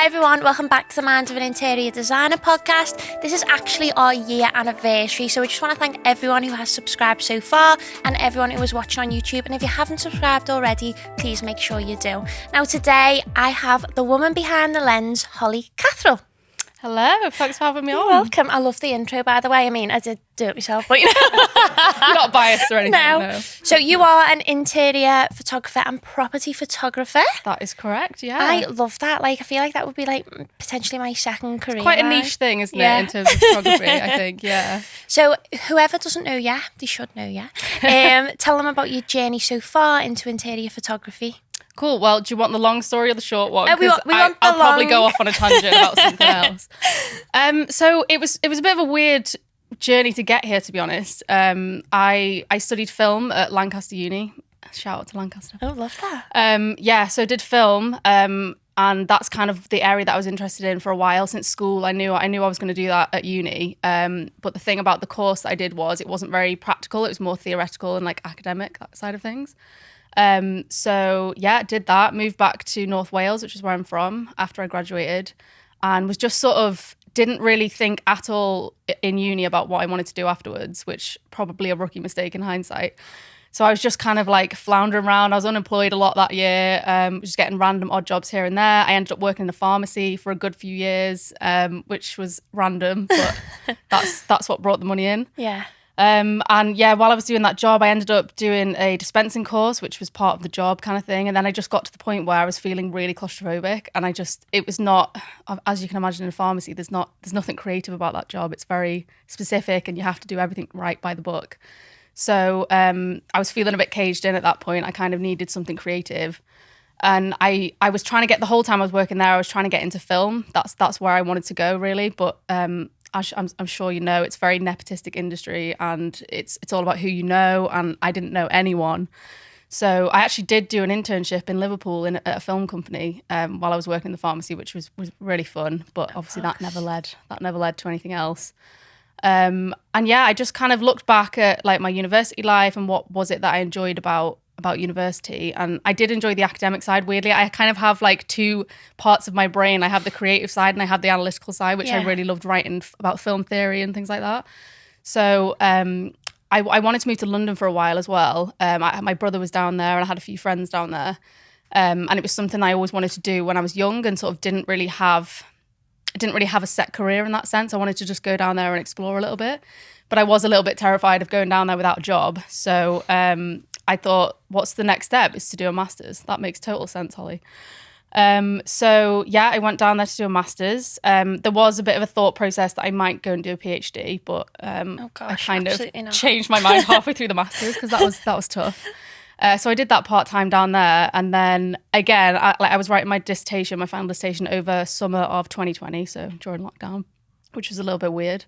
Hi everyone, welcome back to the Mind of an Interior Designer podcast. This is actually our year anniversary, so we just want to thank everyone who has subscribed so far and everyone who is watching on YouTube. And if you haven't subscribed already, please make sure you do. Now today I have the woman behind the lens, Holly Cathrall. Hello, thanks for having me on. Welcome. I love the intro, by the way. I mean, I did do it myself, but you know. You're not biased or anything, no. So you are an interior photographer and property photographer. That is correct, yeah. I love that. Like, I feel like that would be like potentially my second career. It's quite a niche thing, isn't it, in terms of photography, I think, yeah. So whoever doesn't know you, they should know you. Tell them about your journey so far into interior photography. Cool. Well, do you want the long story or the short one? We want I'll probably go off on a tangent about something else. So it was a bit of a weird journey to get here, to be honest. I studied film at Lancaster Uni. Shout out to Lancaster. Oh, love that. So I did film, and that's kind of the area that I was interested in for a while. Since school, I knew I was going to do that at uni. But the thing about the course that I did was it wasn't very practical. It was more theoretical and like academic, that side of things. Did that, moved back to North Wales, which is where I'm from, after I graduated, and was just sort of didn't really think at all in uni about what I wanted to do afterwards, which probably a rookie mistake in hindsight. So I was just kind of like floundering around. I was unemployed a lot that year, just getting random odd jobs here and there. I ended up working in a pharmacy for a good few years, which was random, but that's what brought the money in. Yeah. While I was doing that job, I ended up doing a dispensing course, which was part of the job kind of thing. And then I just got to the point where I was feeling really claustrophobic, and it was not, as you can imagine in a pharmacy, there's nothing creative about that job. It's very specific and you have to do everything right by the book. So I was feeling a bit caged in at that point. I kind of needed something creative. And I was trying to get, the whole time I was working there, I was trying to get into film. That's where I wanted to go, really. But I'm sure you know, it's a very nepotistic industry, and it's all about who you know, and I didn't know anyone. So I actually did do an internship in Liverpool at a film company while I was working in the pharmacy, which was really fun, but obviously that never led to anything else. I just kind of looked back at like my university life and what was it that I enjoyed about university. And I did enjoy the academic side. Weirdly, I kind of have like two parts of my brain. I have the creative side and I have the analytical side, which I really loved writing about film theory and things like that. So I wanted to move to London for a while as well. My brother was down there and I had a few friends down there. And it was something I always wanted to do when I was young, and sort of didn't really have a set career in that sense. I wanted to just go down there and explore a little bit. But I was a little bit terrified of going down there without a job. So I thought, what's the next step? Is to do a master's. That makes total sense, Holly. I went down there to do a master's. There was a bit of a thought process that I might go and do a PhD, but I kind of changed my mind halfway through the master's because that was tough. So I did that part-time down there. And then again, I was writing my final dissertation over summer of 2020, so during lockdown, which was a little bit weird.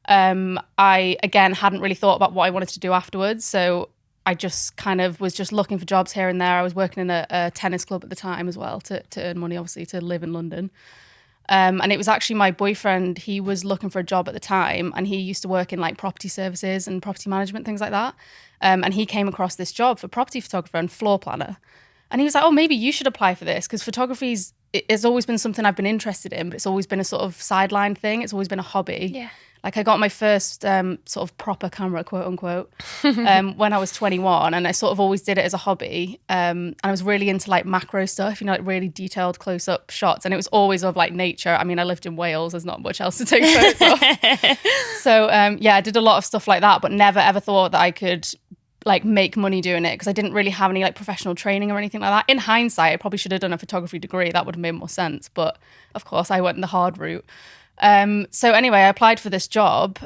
I, again, hadn't really thought about what I wanted to do afterwards. So I just kind of was just looking for jobs here and there. I was working in a tennis club at the time as well to earn money, obviously, to live in London. And it was actually my boyfriend, he was looking for a job at the time, and he used to work in like property services and property management, things like that. And he came across this job for property photographer and floor planner. And he was like, oh, maybe you should apply for this, because photography has always been something I've been interested in, but it's always been a sort of sideline thing. It's always been a hobby. Yeah. Like I got my first sort of proper camera, quote unquote, when I was 21, and I sort of always did it as a hobby. And I was really into like macro stuff, like really detailed close up shots. And it was always of like nature. I mean, I lived in Wales. There's not much else to take photos of. So I did a lot of stuff like that, but never ever thought that I could like make money doing it, because I didn't really have any like professional training or anything like that. In hindsight, I probably should have done a photography degree. That would have made more sense. But of course I went the hard route. So anyway, I applied for this job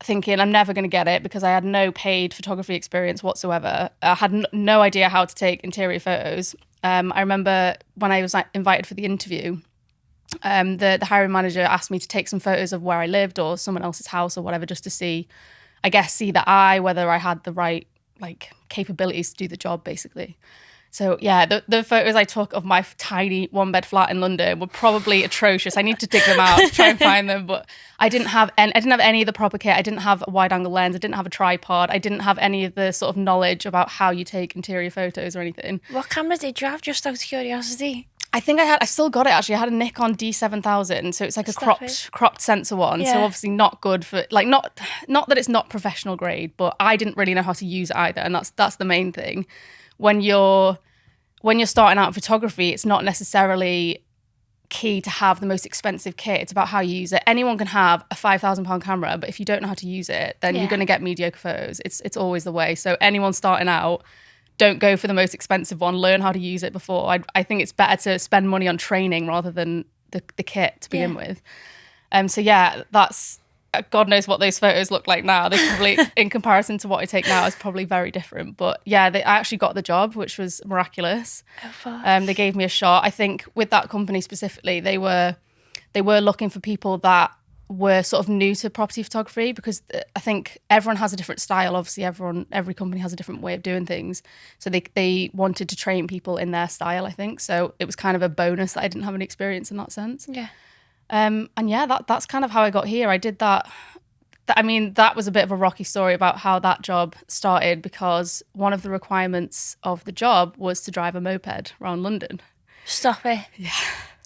thinking I'm never going to get it because I had no paid photography experience whatsoever. I had no idea how to take interior photos. I remember when I was invited for the interview, the hiring manager asked me to take some photos of where I lived or someone else's house or whatever, just to see the eye, whether I had the right like capabilities to do the job, basically. So yeah, the photos I took of my tiny one-bed flat in London were probably atrocious. I need to dig them out to try and find them, but I didn't have any of the proper kit. I didn't have a wide-angle lens. I didn't have a tripod. I didn't have any of the sort of knowledge about how you take interior photos or anything. What camera did you have, just out of curiosity? I think I still got it actually. I had a Nikon D7000, so it's like a cropped sensor one. Yeah. So obviously not good for like not that it's not professional grade, but I didn't really know how to use it either, and that's the main thing. When you're starting out in photography, it's not necessarily key to have the most expensive kit. It's about how you use it. Anyone can have a £5,000 camera, but if you don't know how to use it, then you're going to get mediocre photos. It's always the way. So anyone starting out, don't go for the most expensive one. Learn how to use it before. I think it's better to spend money on training rather than the kit to begin with. So yeah, that's God knows what those photos look like now. They probably, in comparison to what I take now, is probably very different. But yeah, I actually got the job, which was miraculous. They gave me a shot. I think with that company specifically, they were looking for people that were sort of new to property photography, because I think everyone has a different style. Obviously, every company has a different way of doing things. So they wanted to train people in their style, I think. So it was kind of a bonus that I didn't have any experience in that sense. Yeah. And yeah, that's kind of how I got here. I did that. I mean, that was a bit of a rocky story about how that job started, because one of the requirements of the job was to drive a moped around London. Stop it. Yeah.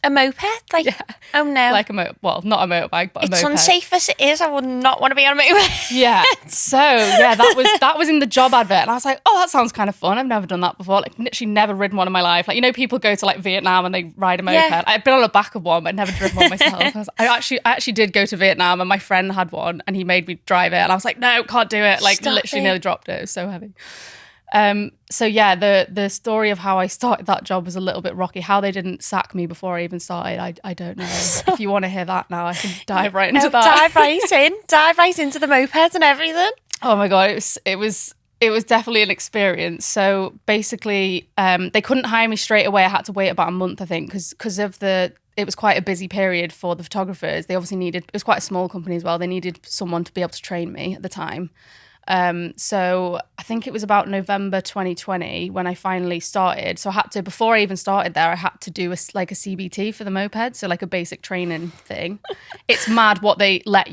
A moped? Like, oh no. Like well, not a motorbike, but a moped. It's unsafe as it is. I would not want to be on a moped. Yeah. So yeah, that was in the job advert, and I was like, oh, that sounds kind of fun. I've never done that before. Like, literally never ridden one in my life. Like, you know, people go to like Vietnam and they ride a moped. Yeah. I've been on the back of one, but never driven one myself. I actually did go to Vietnam, and my friend had one, and he made me drive it, and I was like, no, can't do it. Like, literally nearly dropped it. It was so heavy. So yeah, the story of how I started that job was a little bit rocky. How they didn't sack me before I even started, I don't know. If you want to hear that now, I can dive right into that. Dive right into the mopeds and everything. Oh my God, it was definitely an experience. So basically, they couldn't hire me straight away. I had to wait about a month, I think, because it was quite a busy period for the photographers. They obviously it was quite a small company as well. They needed someone to be able to train me at the time. So I think it was about November 2020 when I finally started. So I had to, before I even started there, I had to do a CBT for the moped. So like a basic training thing. It's mad what they make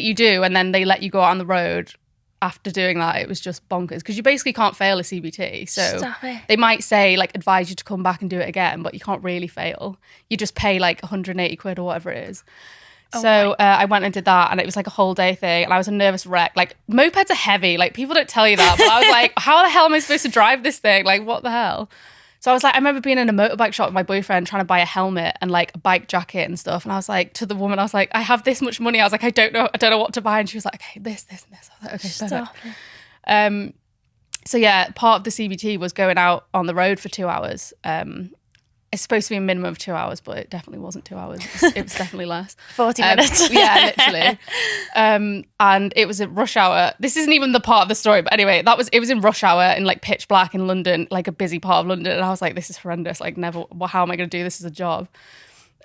you do, and then they let you go out on the road after doing that. It was just bonkers, because you basically can't fail a CBT. So they might say like advise you to come back and do it again, but you can't really fail. You just pay like 180 quid or whatever it is. So I went and did that, and it was like a whole day thing, and I was a nervous wreck. Like, mopeds are heavy. Like, people don't tell you that, but I was like, how the hell am I supposed to drive this thing? Like, what the hell? So I was like, I remember being in a motorbike shop with my boyfriend trying to buy a helmet and like a bike jacket and stuff, and I was like, to the woman, I was like, I have this much money. I was like, I don't know what to buy, and she was like, okay, this and this. I was like, okay, perfect. So yeah, part of the CBT was going out on the road for 2 hours. It's supposed to be a minimum of 2 hours, but it definitely wasn't 2 hours. It was definitely less. 40 minutes. Yeah, literally. And it was at rush hour. This isn't even the part of the story, but anyway, it was in rush hour in like pitch black in London, like a busy part of London. And I was like, this is horrendous. Like, never, how am I going to do this as a job?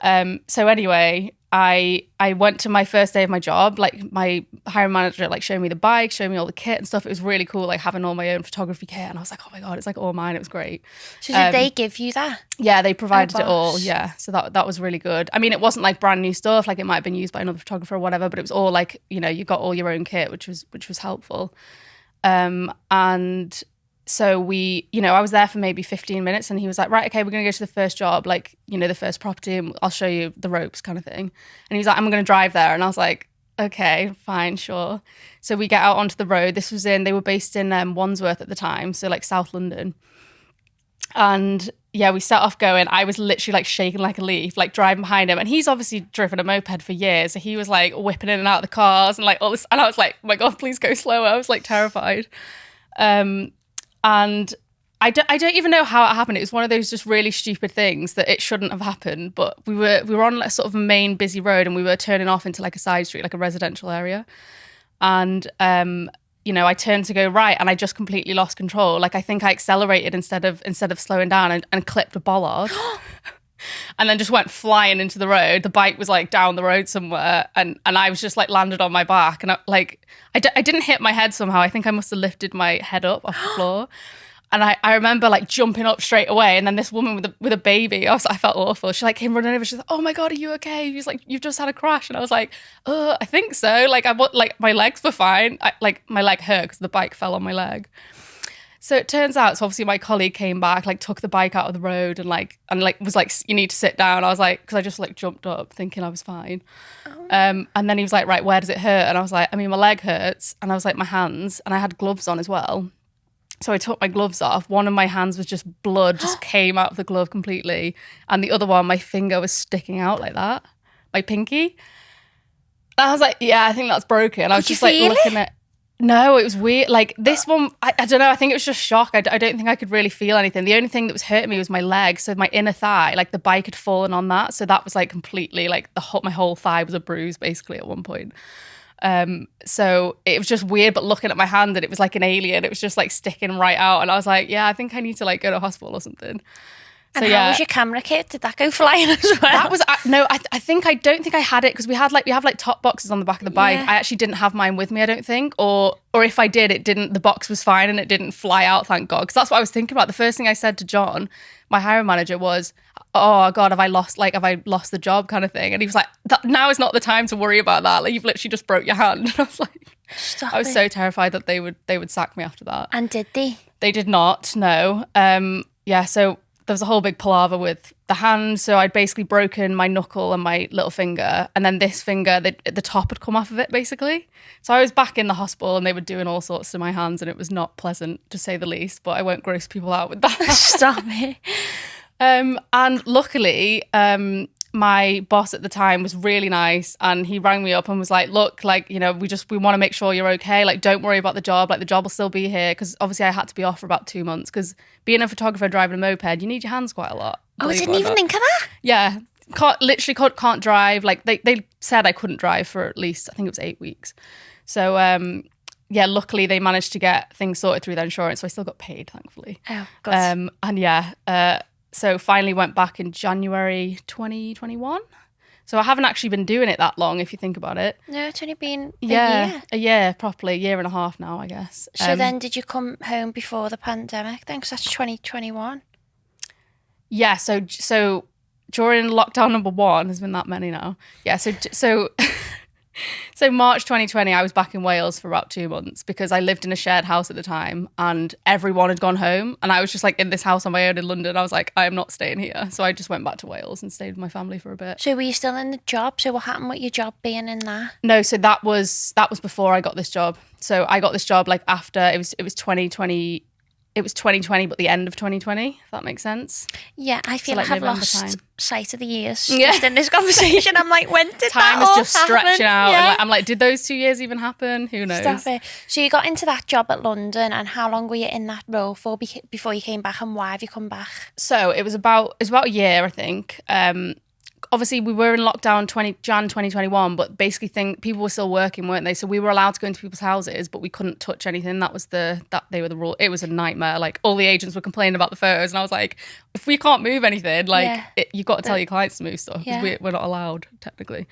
So anyway, I went to my first day of my job. Like, my hiring manager like showed me the bike, showed me all the kit and stuff. It was really cool, like having all my own photography kit. And I was like, oh my God, it's like all mine. It was great. So did they give you that? Yeah, they provided it all. Yeah, so that was really good. I mean, it wasn't like brand new stuff. Like, it might have been used by another photographer or whatever, but it was all like, you know, you got all your own kit, which was helpful. And so I was there for maybe 15 minutes, and he was like, right, okay, we're going to go to the first job, like, you know, the first property, and I'll show you the ropes kind of thing. And he was like, I'm going to drive there. And I was like, okay, fine, sure. So we get out onto the road. They were based in Wandsworth at the time, so like South London. And yeah, we set off going. I was literally like shaking like a leaf, like driving behind him. And he's obviously driven a moped for years. So he was like whipping in and out of the cars and like all this. And I was like, oh my God, please go slower. I was like terrified. And I don't even know how it happened. It was one of those just really stupid things that it shouldn't have happened. But we were on like sort of a main busy road, and we were turning off into like a side street, like a residential area. And I turned to go right, and I just completely lost control. Like, I think I accelerated instead of slowing down, and clipped a bollard. And then just went flying into the road. The bike was like down the road somewhere, and I was just like landed on my back, and I didn't hit my head somehow. I think I must have lifted my head up off the floor. And I remember like jumping up straight away, and then this woman with a baby, I felt awful. She like came running over. She's like, "Oh my God, are you okay?" She's like, "You've just had a crash." And I was like, I think so. Like, my legs were fine. My leg hurt because the bike fell on my leg. So it turns out, so obviously my colleague came back, like took the bike out of the road and was like, you need to sit down. I was like, because I just like jumped up thinking I was fine. And then he was like, right, where does it hurt? And I was like, I mean, my leg hurts. And I was like, my hands, and I had gloves on as well. So I took my gloves off. One of my hands was just blood, just came out of the glove completely. And the other one, my finger was sticking out like that, my pinky. And I was like, yeah, I think that's broken. I was just like looking at. No, it was weird. Like this one, I don't know. I think it was just shock. I don't think I could really feel anything. The only thing that was hurting me was my leg. So my inner thigh, like the bike had fallen on that. So that was like completely like my whole thigh was a bruise basically at one point. So it was just weird, but looking at my hand and it was like an alien. It was just like sticking right out. And I was like, yeah, I think I need to like go to hospital or something. And so, how was your camera kit? Did that go flying as well? That was no. I don't think I had it because we have like top boxes on the back of the bike. I actually didn't have mine with me. I don't think, or if I did, it didn't. The box was fine and it didn't fly out. Thank God, because that's what I was thinking about. The first thing I said to John, my hiring manager, was, "Oh God, have I lost the job?" kind of thing. And he was like, "Now is not the time to worry about that. Like you've literally just broke your hand." And I was like, I was so terrified that they would sack me after that. And did they? They did not. No. So there was a whole big palaver with the hand. So I'd basically broken my knuckle and my little finger. And then this finger, the top had come off of it, basically. So I was back in the hospital and they were doing all sorts to my hands and it was not pleasant, to say the least. But I won't gross people out with that. Stop it. And luckily, my boss at the time was really nice and he rang me up and was like, look, like, you know, we want to make sure you're okay. Like, don't worry about the job. Like, the job will still be here. Because obviously I had to be off for about 2 months because being a photographer driving a moped, you need your hands quite a lot. Oh, I didn't even think of that. Yeah. Can't drive. Like, they said I couldn't drive for at least, I think it was 8 weeks. So, yeah, luckily they managed to get things sorted through their insurance. So I still got paid, thankfully. Oh, God. And yeah, so finally went back in January 2021. So I haven't actually been doing it that long, if you think about it. No, it's only been a year, properly, a year and a half now, I guess. So then did you come home before the pandemic then? Because that's 2021. Yeah, so during lockdown number 1, there's been that many now. Yeah, so So March 2020, I was back in Wales for about 2 months because I lived in a shared house at the time and everyone had gone home. And I was just like in this house on my own in London. I was like, I am not staying here. So I just went back to Wales and stayed with my family for a bit. So were you still in the job? So what happened with your job being in that? No, so that was before I got this job. So I got this job like after it was 2020. It was 2020, but the end of 2020, if that makes sense. Yeah, I feel like I've lost sight of the years just in this conversation. I'm like, when did time that all is just happen? Stretching out. Yeah. I'm like, did those 2 years even happen? Who knows? Stop it. So you got into that job at London, and how long were you in that role for before you came back, and why have you come back? So it was about a year, I think. Obviously, we were in lockdown Jan 2021, but basically people were still working, weren't they? So we were allowed to go into people's houses, but we couldn't touch anything. They were the rule. It was a nightmare. Like all the agents were complaining about the photos, and I was like, if we can't move anything, like you've got to tell your clients to move stuff because we're not allowed technically.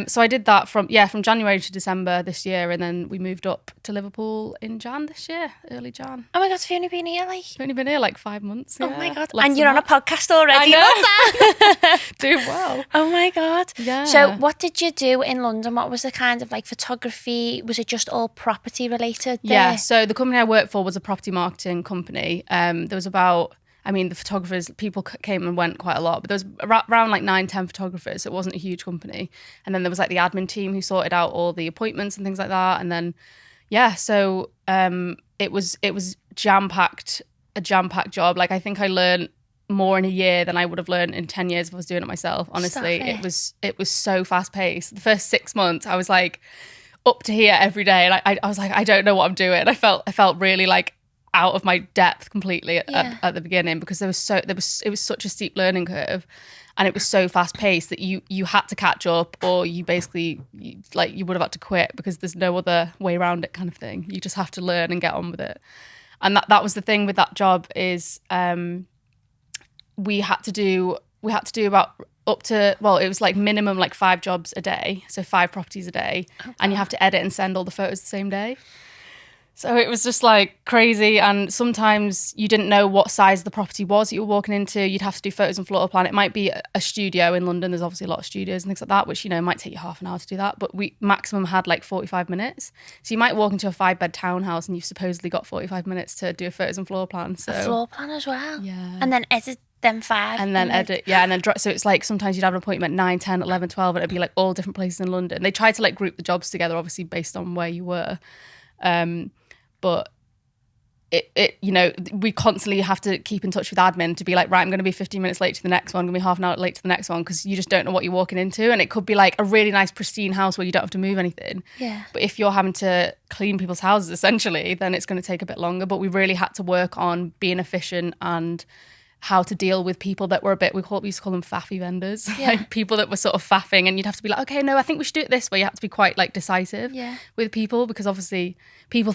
So I did that from January to December this year, and then we moved up to Liverpool in Jan this year, early Jan. Oh my God, so you've only been here only been here like 5 months. Oh my God, and you're on a podcast already. I know. Doing well. Oh my God. Yeah. So what did you do in London? What was the kind of like photography? Was it just all property related there? Yeah, so the company I worked for was a property marketing company. There was the photographers, people came and went quite a lot, but there was around like 9-10 photographers, so it wasn't a huge company. And then there was like the admin team who sorted out all the appointments and things like that. And then, so it was a jam-packed job. Like I think I learned more in a year than I would have learned in 10 years if I was doing it myself. Honestly, it was so fast-paced. The first 6 months, I was like up to here every day. And I was like, I don't know what I'm doing. I felt really like out of my depth completely at the beginning because it was such a steep learning curve and it was so fast paced that you had to catch up or you basically you would have had to quit because there's no other way around it kind of thing. You just have to learn and get on with it. And that was the thing with that job is we had to do about up to, well, it was like minimum like 5 jobs a day, so 5 properties a day, and you have to edit and send all the photos the same day. So it was just like crazy, and sometimes you didn't know what size the property was that you were walking into. You'd have to do photos and floor plan. It might be a studio in London. There's obviously a lot of studios and things like that, which, you know, might take you half an hour to do that, but we maximum had like 45 minutes. So you might walk into a 5-bed townhouse and you've supposedly got 45 minutes to do a photos and floor plan. So a floor plan as well. Yeah. And then edit them 5. And then edit, yeah, and then so it's like sometimes you'd have an appointment 9, 10, 11, 12, and it'd be like all different places in London. They tried to like group the jobs together, obviously based on where you were, but it you know, we constantly have to keep in touch with admin to be like, right, I'm going to be 15 minutes late to the next one, I'm going to be half an hour late to the next one, because you just don't know what you're walking into. And it could be like a really nice pristine house where you don't have to move anything, but if you're having to clean people's houses essentially, then it's going to take a bit longer. But we really had to work on being efficient and how to deal with people that were a bit, we used to call them faffy vendors, like people that were sort of faffing, and you'd have to be like, okay, no, I think we should do it this way. You have to be quite like decisive with people, because obviously people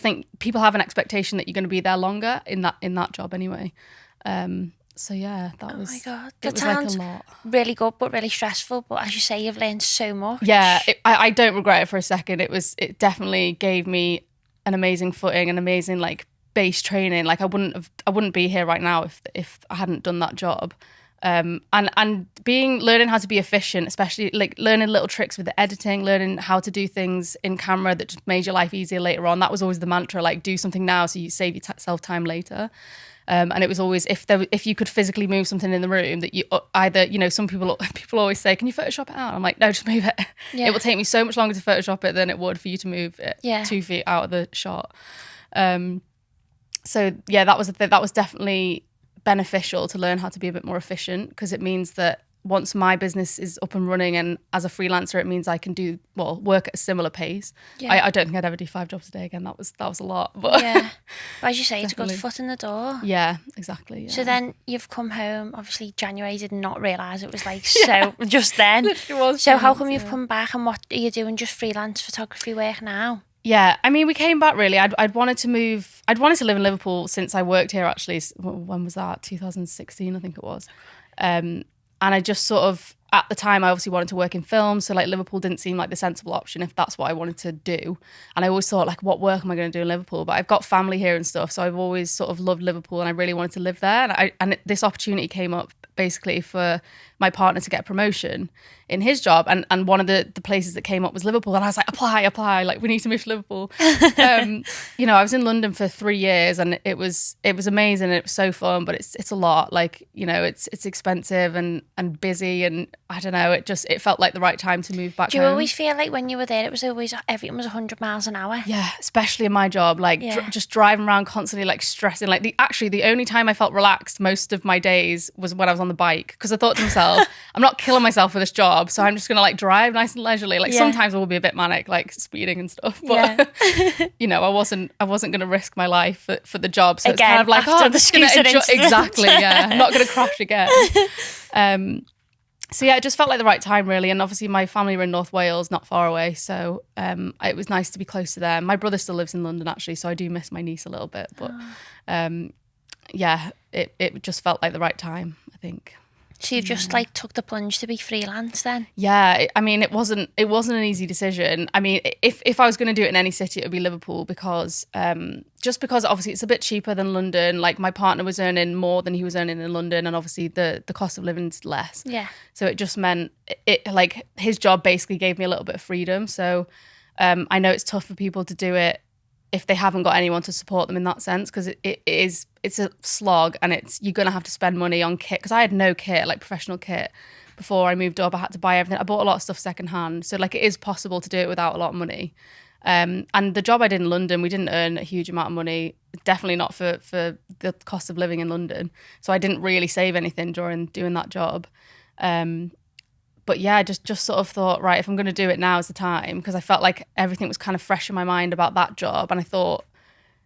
have an expectation that you're going to be there longer in that job anyway. So yeah, that was, oh my God, that sounds like a lot. Really good, but really stressful. But as you say, you've learned so much. Yeah, I don't regret it for a second. It definitely gave me an amazing footing, an amazing like base training. Like I wouldn't be here right now if I hadn't done that job. And learning how to be efficient, especially like learning little tricks with the editing, learning how to do things in camera that just made your life easier later on. That was always the mantra, like do something now so you save yourself time later. And it was always, if you could physically move something in the room that you either, you know, some people always say, can you Photoshop it out? I'm like, no, just move it. It will take me so much longer to Photoshop it than it would for you to move it 2 feet out of the shot. So yeah, that was definitely beneficial to learn how to be a bit more efficient, because it means that once my business is up and running, and as a freelancer, it means I can work at a similar pace. I don't think I'd ever do 5 jobs a day again. That was a lot. But but as you say, it's a good foot in the door. Yeah, exactly. Yeah. So then you've come home. Obviously, January, did not realise it was like so just then. Literally was. So how come you've come back, and what are you doing? Just freelance photography work now? Yeah, I mean, we came back really. I'd wanted to move. I'd wanted to live in Liverpool since I worked here, actually. When was that? 2016, I think it was. And I just sort of, at the time, I obviously wanted to work in film. So like Liverpool didn't seem like the sensible option if that's what I wanted to do. And I always thought, like, what work am I going to do in Liverpool? But I've got family here and stuff. So I've always sort of loved Liverpool, and I really wanted to live there. And this opportunity came up basically for my partner to get a promotion in his job, and one of the places that came up was Liverpool, and I was like, apply, like we need to move to Liverpool. You know, I was in London for 3 years, and it was amazing, and it was so fun, but it's a lot, like, you know, it's expensive and busy, and I don't know, it felt like the right time to move back home. Do you always feel like when you were there, it was always, everything was 100 miles an hour? Yeah, especially in my job, like just driving around constantly, like stressing. Like the only time I felt relaxed most of my days was when I was on the bike, because I thought to myself, I'm not killing myself for this job, so I'm just gonna like drive nice and leisurely. Like sometimes I will be a bit manic, like speeding and stuff, but you know, I wasn't gonna risk my life for the job. So again, it's kind of like, I'm just gonna enjoy. Exactly, yeah, I'm not gonna crash again. So yeah, it just felt like the right time, really. And obviously my family were in North Wales, not far away, so it was nice to be close to them. My brother still lives in London, actually, so I do miss my niece a little bit, but yeah, it just felt like the right time, I think. So you've just like took the plunge to be freelance then? Yeah, I mean, it wasn't an easy decision. I mean, if I was going to do it in any city, it would be Liverpool, because just because obviously it's a bit cheaper than London. Like my partner was earning more than he was earning in London, and obviously the cost of living is less. Yeah. So it just meant it like his job basically gave me a little bit of freedom. So I know it's tough for people to do it if they haven't got anyone to support them in that sense, because it's a slog, and you're going to have to spend money on kit, because I had no kit, like professional kit, before I moved up. I had to buy everything. I bought a lot of stuff secondhand, so like it is possible to do it without a lot of money. And the job I did in London, we didn't earn a huge amount of money, definitely not for the cost of living in London, so I didn't really save anything during doing that job. But yeah, just sort of thought, right, if I'm going to do it, now is the time, because I felt like everything was kind of fresh in my mind about that job, and I thought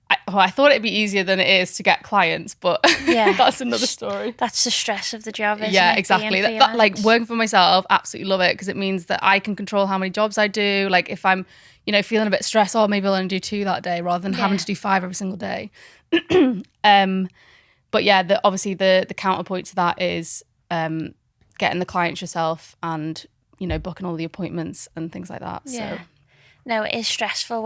it'd be easier than it is to get clients, but that's another story. That's the stress of the job, isn't yeah, it? exactly. That, like working for myself, absolutely love it, because it means that I can control how many jobs I do. Like if I'm, you know, feeling a bit stressed, maybe I'll only do 2 that day rather than having to do 5 every single day. But yeah, obviously the counterpoint to that is getting the clients yourself, and, you know, booking all the appointments and things like that. Yeah. So No, it is stressful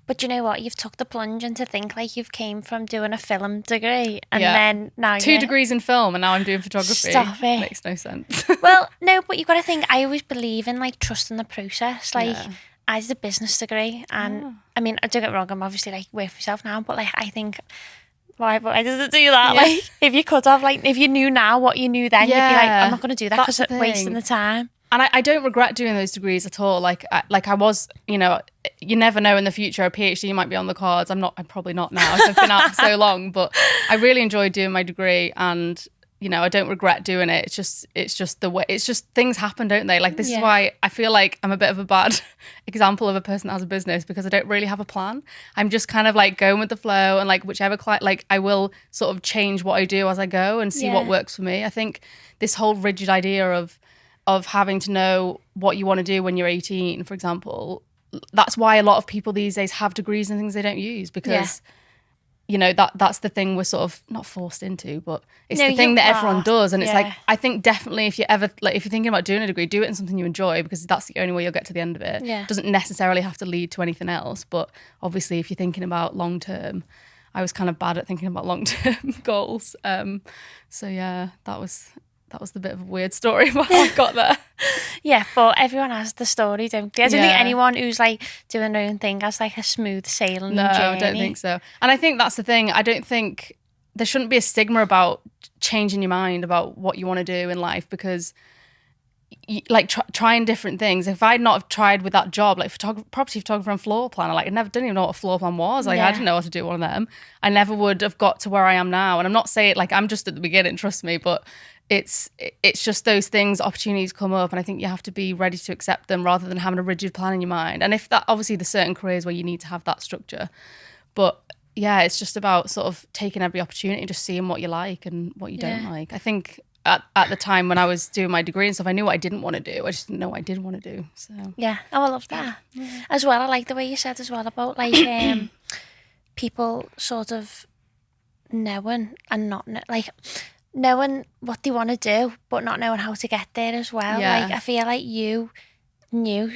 but you know what? You've took the plunge and to think like you've came from doing a film degree and then now 2 degrees in film and now I'm doing photography. Stop it. Makes no sense. Well, no, but you've got to think, I always believe in like trusting the process. Like I did a business degree and I mean, don't get me wrong, I'm obviously like work for myself now, but like I think why does it do that? Like if you could have, like if you knew now what you knew then, you'd be like, I'm not going to do that because it's wasting the time. And I don't regret doing those degrees at all. Like I was, you know, you never know in the future, a PhD might be on the cards. I'm probably not now. I've been out for so long, but I really enjoyed doing my degree and, you know, I don't regret doing it. It's just the way, it's just things happen, don't they? Like this is why I feel like I'm a bit of a bad example of a person that has a business because I don't really have a plan. I'm just kind of like going with the flow and like whichever client, like I will sort of change what I do as I go and see what works for me. I think this whole rigid idea of having to know what you want to do when you're 18, for example, that's why a lot of people these days have degrees and things they don't use because, you know, that's the thing we're sort of not forced into, but it's the thing that everyone does. And it's like, I think definitely if you're thinking about doing a degree, do it in something you enjoy because that's the only way you'll get to the end of it. Yeah. It doesn't necessarily have to lead to anything else. But obviously if you're thinking about long term, I was kind of bad at thinking about long term goals. So yeah, that was the bit of a weird story how I got there. Yeah, but everyone has the story, don't they? I don't think anyone who's like doing their own thing has like a smooth sailing journey. No, I don't think so. And I think that's the thing. I don't think there shouldn't be a stigma about changing your mind about what you want to do in life because like trying different things. If I'd not have tried with that job, like property photographer and floor planner, like I didn't even know what a floor plan was. Like I didn't know how to do one of them. I never would have got to where I am now. And I'm not saying like I'm just at the beginning, trust me, but it's just those things, opportunities come up and I think you have to be ready to accept them rather than having a rigid plan in your mind. And if that, obviously there's certain careers where you need to have that structure, but yeah, it's just about sort of taking every opportunity, just seeing what you like and what you don't like. I think at the time when I was doing my degree and stuff, I knew what I didn't want to do. I just didn't know what I did want to do. So yeah, I love that. Yeah. As well, I like the way you said as well about like people sort of knowing and not like knowing what they want to do, but not knowing how to get there as well. Yeah. Like I feel like you knew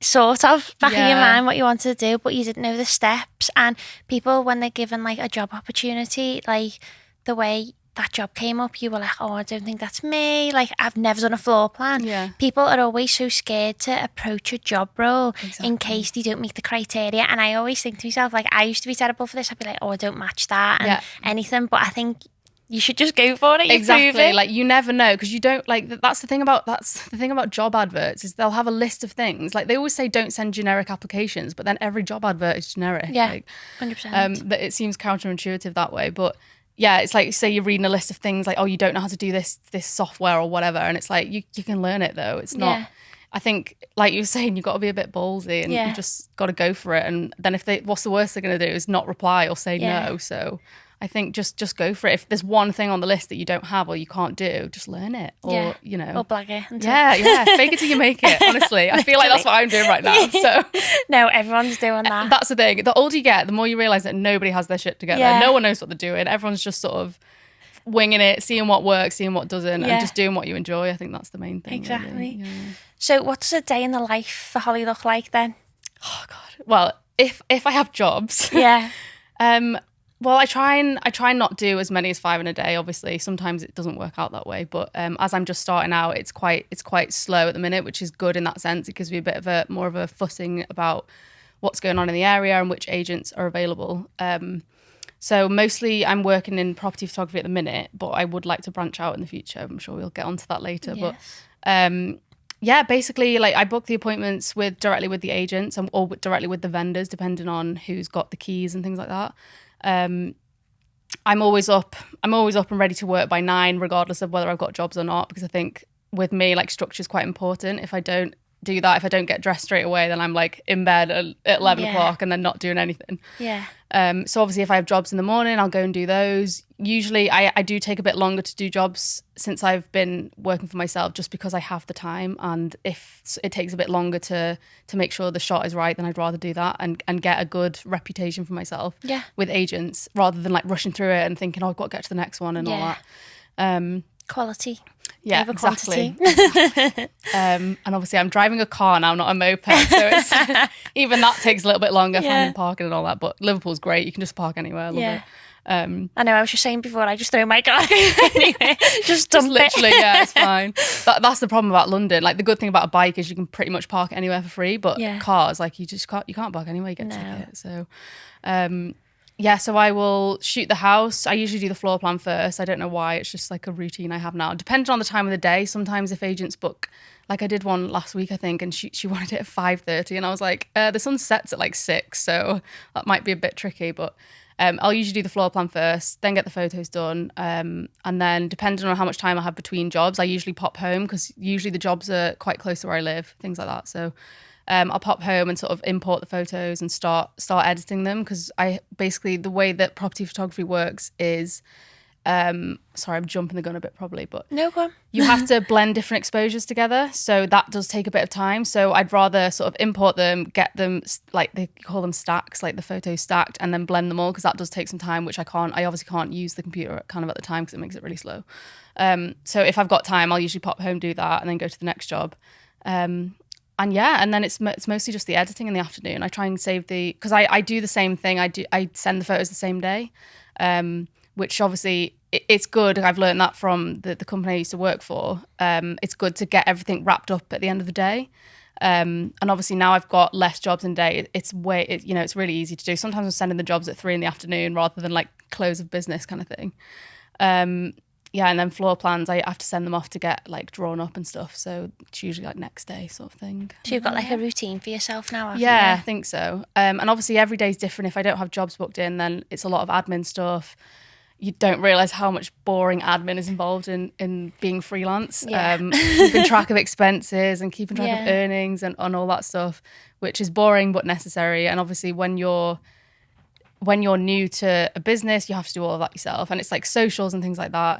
sort of back in your mind what you wanted to do, but you didn't know the steps. And people, when they're given like a job opportunity, like the way that job came up, you were like, oh, I don't think that's me. Like I've never done a floor plan. Yeah. People are always so scared to approach a job role in case they don't meet the criteria. And I always think to myself, like I used to be terrible for this. I'd be like, oh, I don't match that and anything. But I think you should just go for it. Exactly. Like you never know because you don't like. That's the thing about job adverts is they'll have a list of things. Like they always say, don't send generic applications, but then every job advert is generic. Yeah, like, 100%. That it seems counterintuitive that way, but yeah, it's like say you're reading a list of things like, oh, you don't know how to do this software or whatever, and it's like you can learn it though. It's not. Yeah. I think, like you were saying, you've got to be a bit ballsy and you just got to go for it. And then what's the worst they're going to do is not reply or say no. So I think just go for it. If there's one thing on the list that you don't have or you can't do, just learn it. Or, you know. Or blag it. Yeah. Fake it till you make it, honestly. I feel like that's what I'm doing right now. So no, everyone's doing that. That's the thing. The older you get, the more you realise that nobody has their shit together. Yeah. No one knows what they're doing. Everyone's just sort of winging it, seeing what works, seeing what doesn't, and just doing what you enjoy. I think that's the main thing. Exactly. Really. Yeah. So what does a day in the life for Holly look like then? Oh, God. Well, if I have jobs. Yeah. Well, I try not do as many as 5 in a day. Obviously, sometimes it doesn't work out that way. But as I'm just starting out, it's quite slow at the minute, which is good in that sense. It gives me a bit of more of a footing about what's going on in the area and which agents are available. So mostly I'm working in property photography at the minute, but I would like to branch out in the future. I'm sure we'll get onto that later. Yes. But yeah, basically, like I book the appointments directly with the agents or directly with the vendors, depending on who's got the keys and things like that. I'm always up and ready to work by 9, regardless of whether I've got jobs or not, because I think with me, like structure is quite important. If I don't do that, if I don't get dressed straight away, then I'm like in bed at 11 o'clock and then not doing anything. Yeah. So obviously if I have jobs in the morning, I'll go and do those. Usually I do take a bit longer to do jobs since I've been working for myself, just because I have the time. And if it takes a bit longer to make sure the shot is right, then I'd rather do that and get a good reputation for myself with agents, rather than like rushing through it and thinking, oh, I've got to get to the next one and all that. Quality. Yeah, over exactly. quantity. And obviously I'm driving a car now, not a moped. So it's, even that takes a little bit longer, finding parking and all that. But Liverpool's great. You can just park anywhere. I love it. I know, I was just saying before, I just throw my car anyway. Just dump literally, it. yeah, it's fine. That's the problem about London. Like, the good thing about a bike is you can pretty much park anywhere for free, but cars, like, you can't park anywhere, you get a ticket. So so I will shoot the house. I usually do the floor plan first. I don't know why, it's just like a routine I have now. Depending on the time of the day, sometimes if agents book, like I did one last week, I think, and she wanted it at 5:30, and I was like, the sun sets at like 6, so that might be a bit tricky, but I'll usually do the floor plan first, then get the photos done, and then depending on how much time I have between jobs, I usually pop home because usually the jobs are quite close to where I live, things like that. So I'll pop home and sort of import the photos and start editing them, because I basically, the way that property photography works is, sorry, I'm jumping the gun a bit probably, but no problem. You have to blend different exposures together, so that does take a bit of time. So I'd rather sort of import them, get them, like they call them stacks, like the photos stacked, and then blend them all, because that does take some time, which I obviously can't use the computer kind of at the time because it makes it really slow. So if I've got time, I'll usually pop home, do that, and then go to the next job. And then it's mostly just the editing in the afternoon. I try and save because I do the same thing. I send the photos the same day, which obviously it's good. I've learned that from the company I used to work for. It's good to get everything wrapped up at the end of the day. And obviously now I've got less jobs in a day. It's really easy to do. Sometimes I'm sending the jobs at 3 p.m. rather than like close of business kind of thing. And then floor plans, I have to send them off to get like drawn up and stuff. So it's usually like next day sort of thing. So you've got like a routine for yourself now, haven't you? Yeah, I think so. And obviously every day's different. If I don't have jobs booked in, then it's a lot of admin stuff. You don't realise how much boring admin is involved in being freelance. Keeping track of expenses and keeping track of earnings and all that stuff, which is boring but necessary. And obviously when you're new to a business, you have to do all of that yourself. And it's like socials and things like that.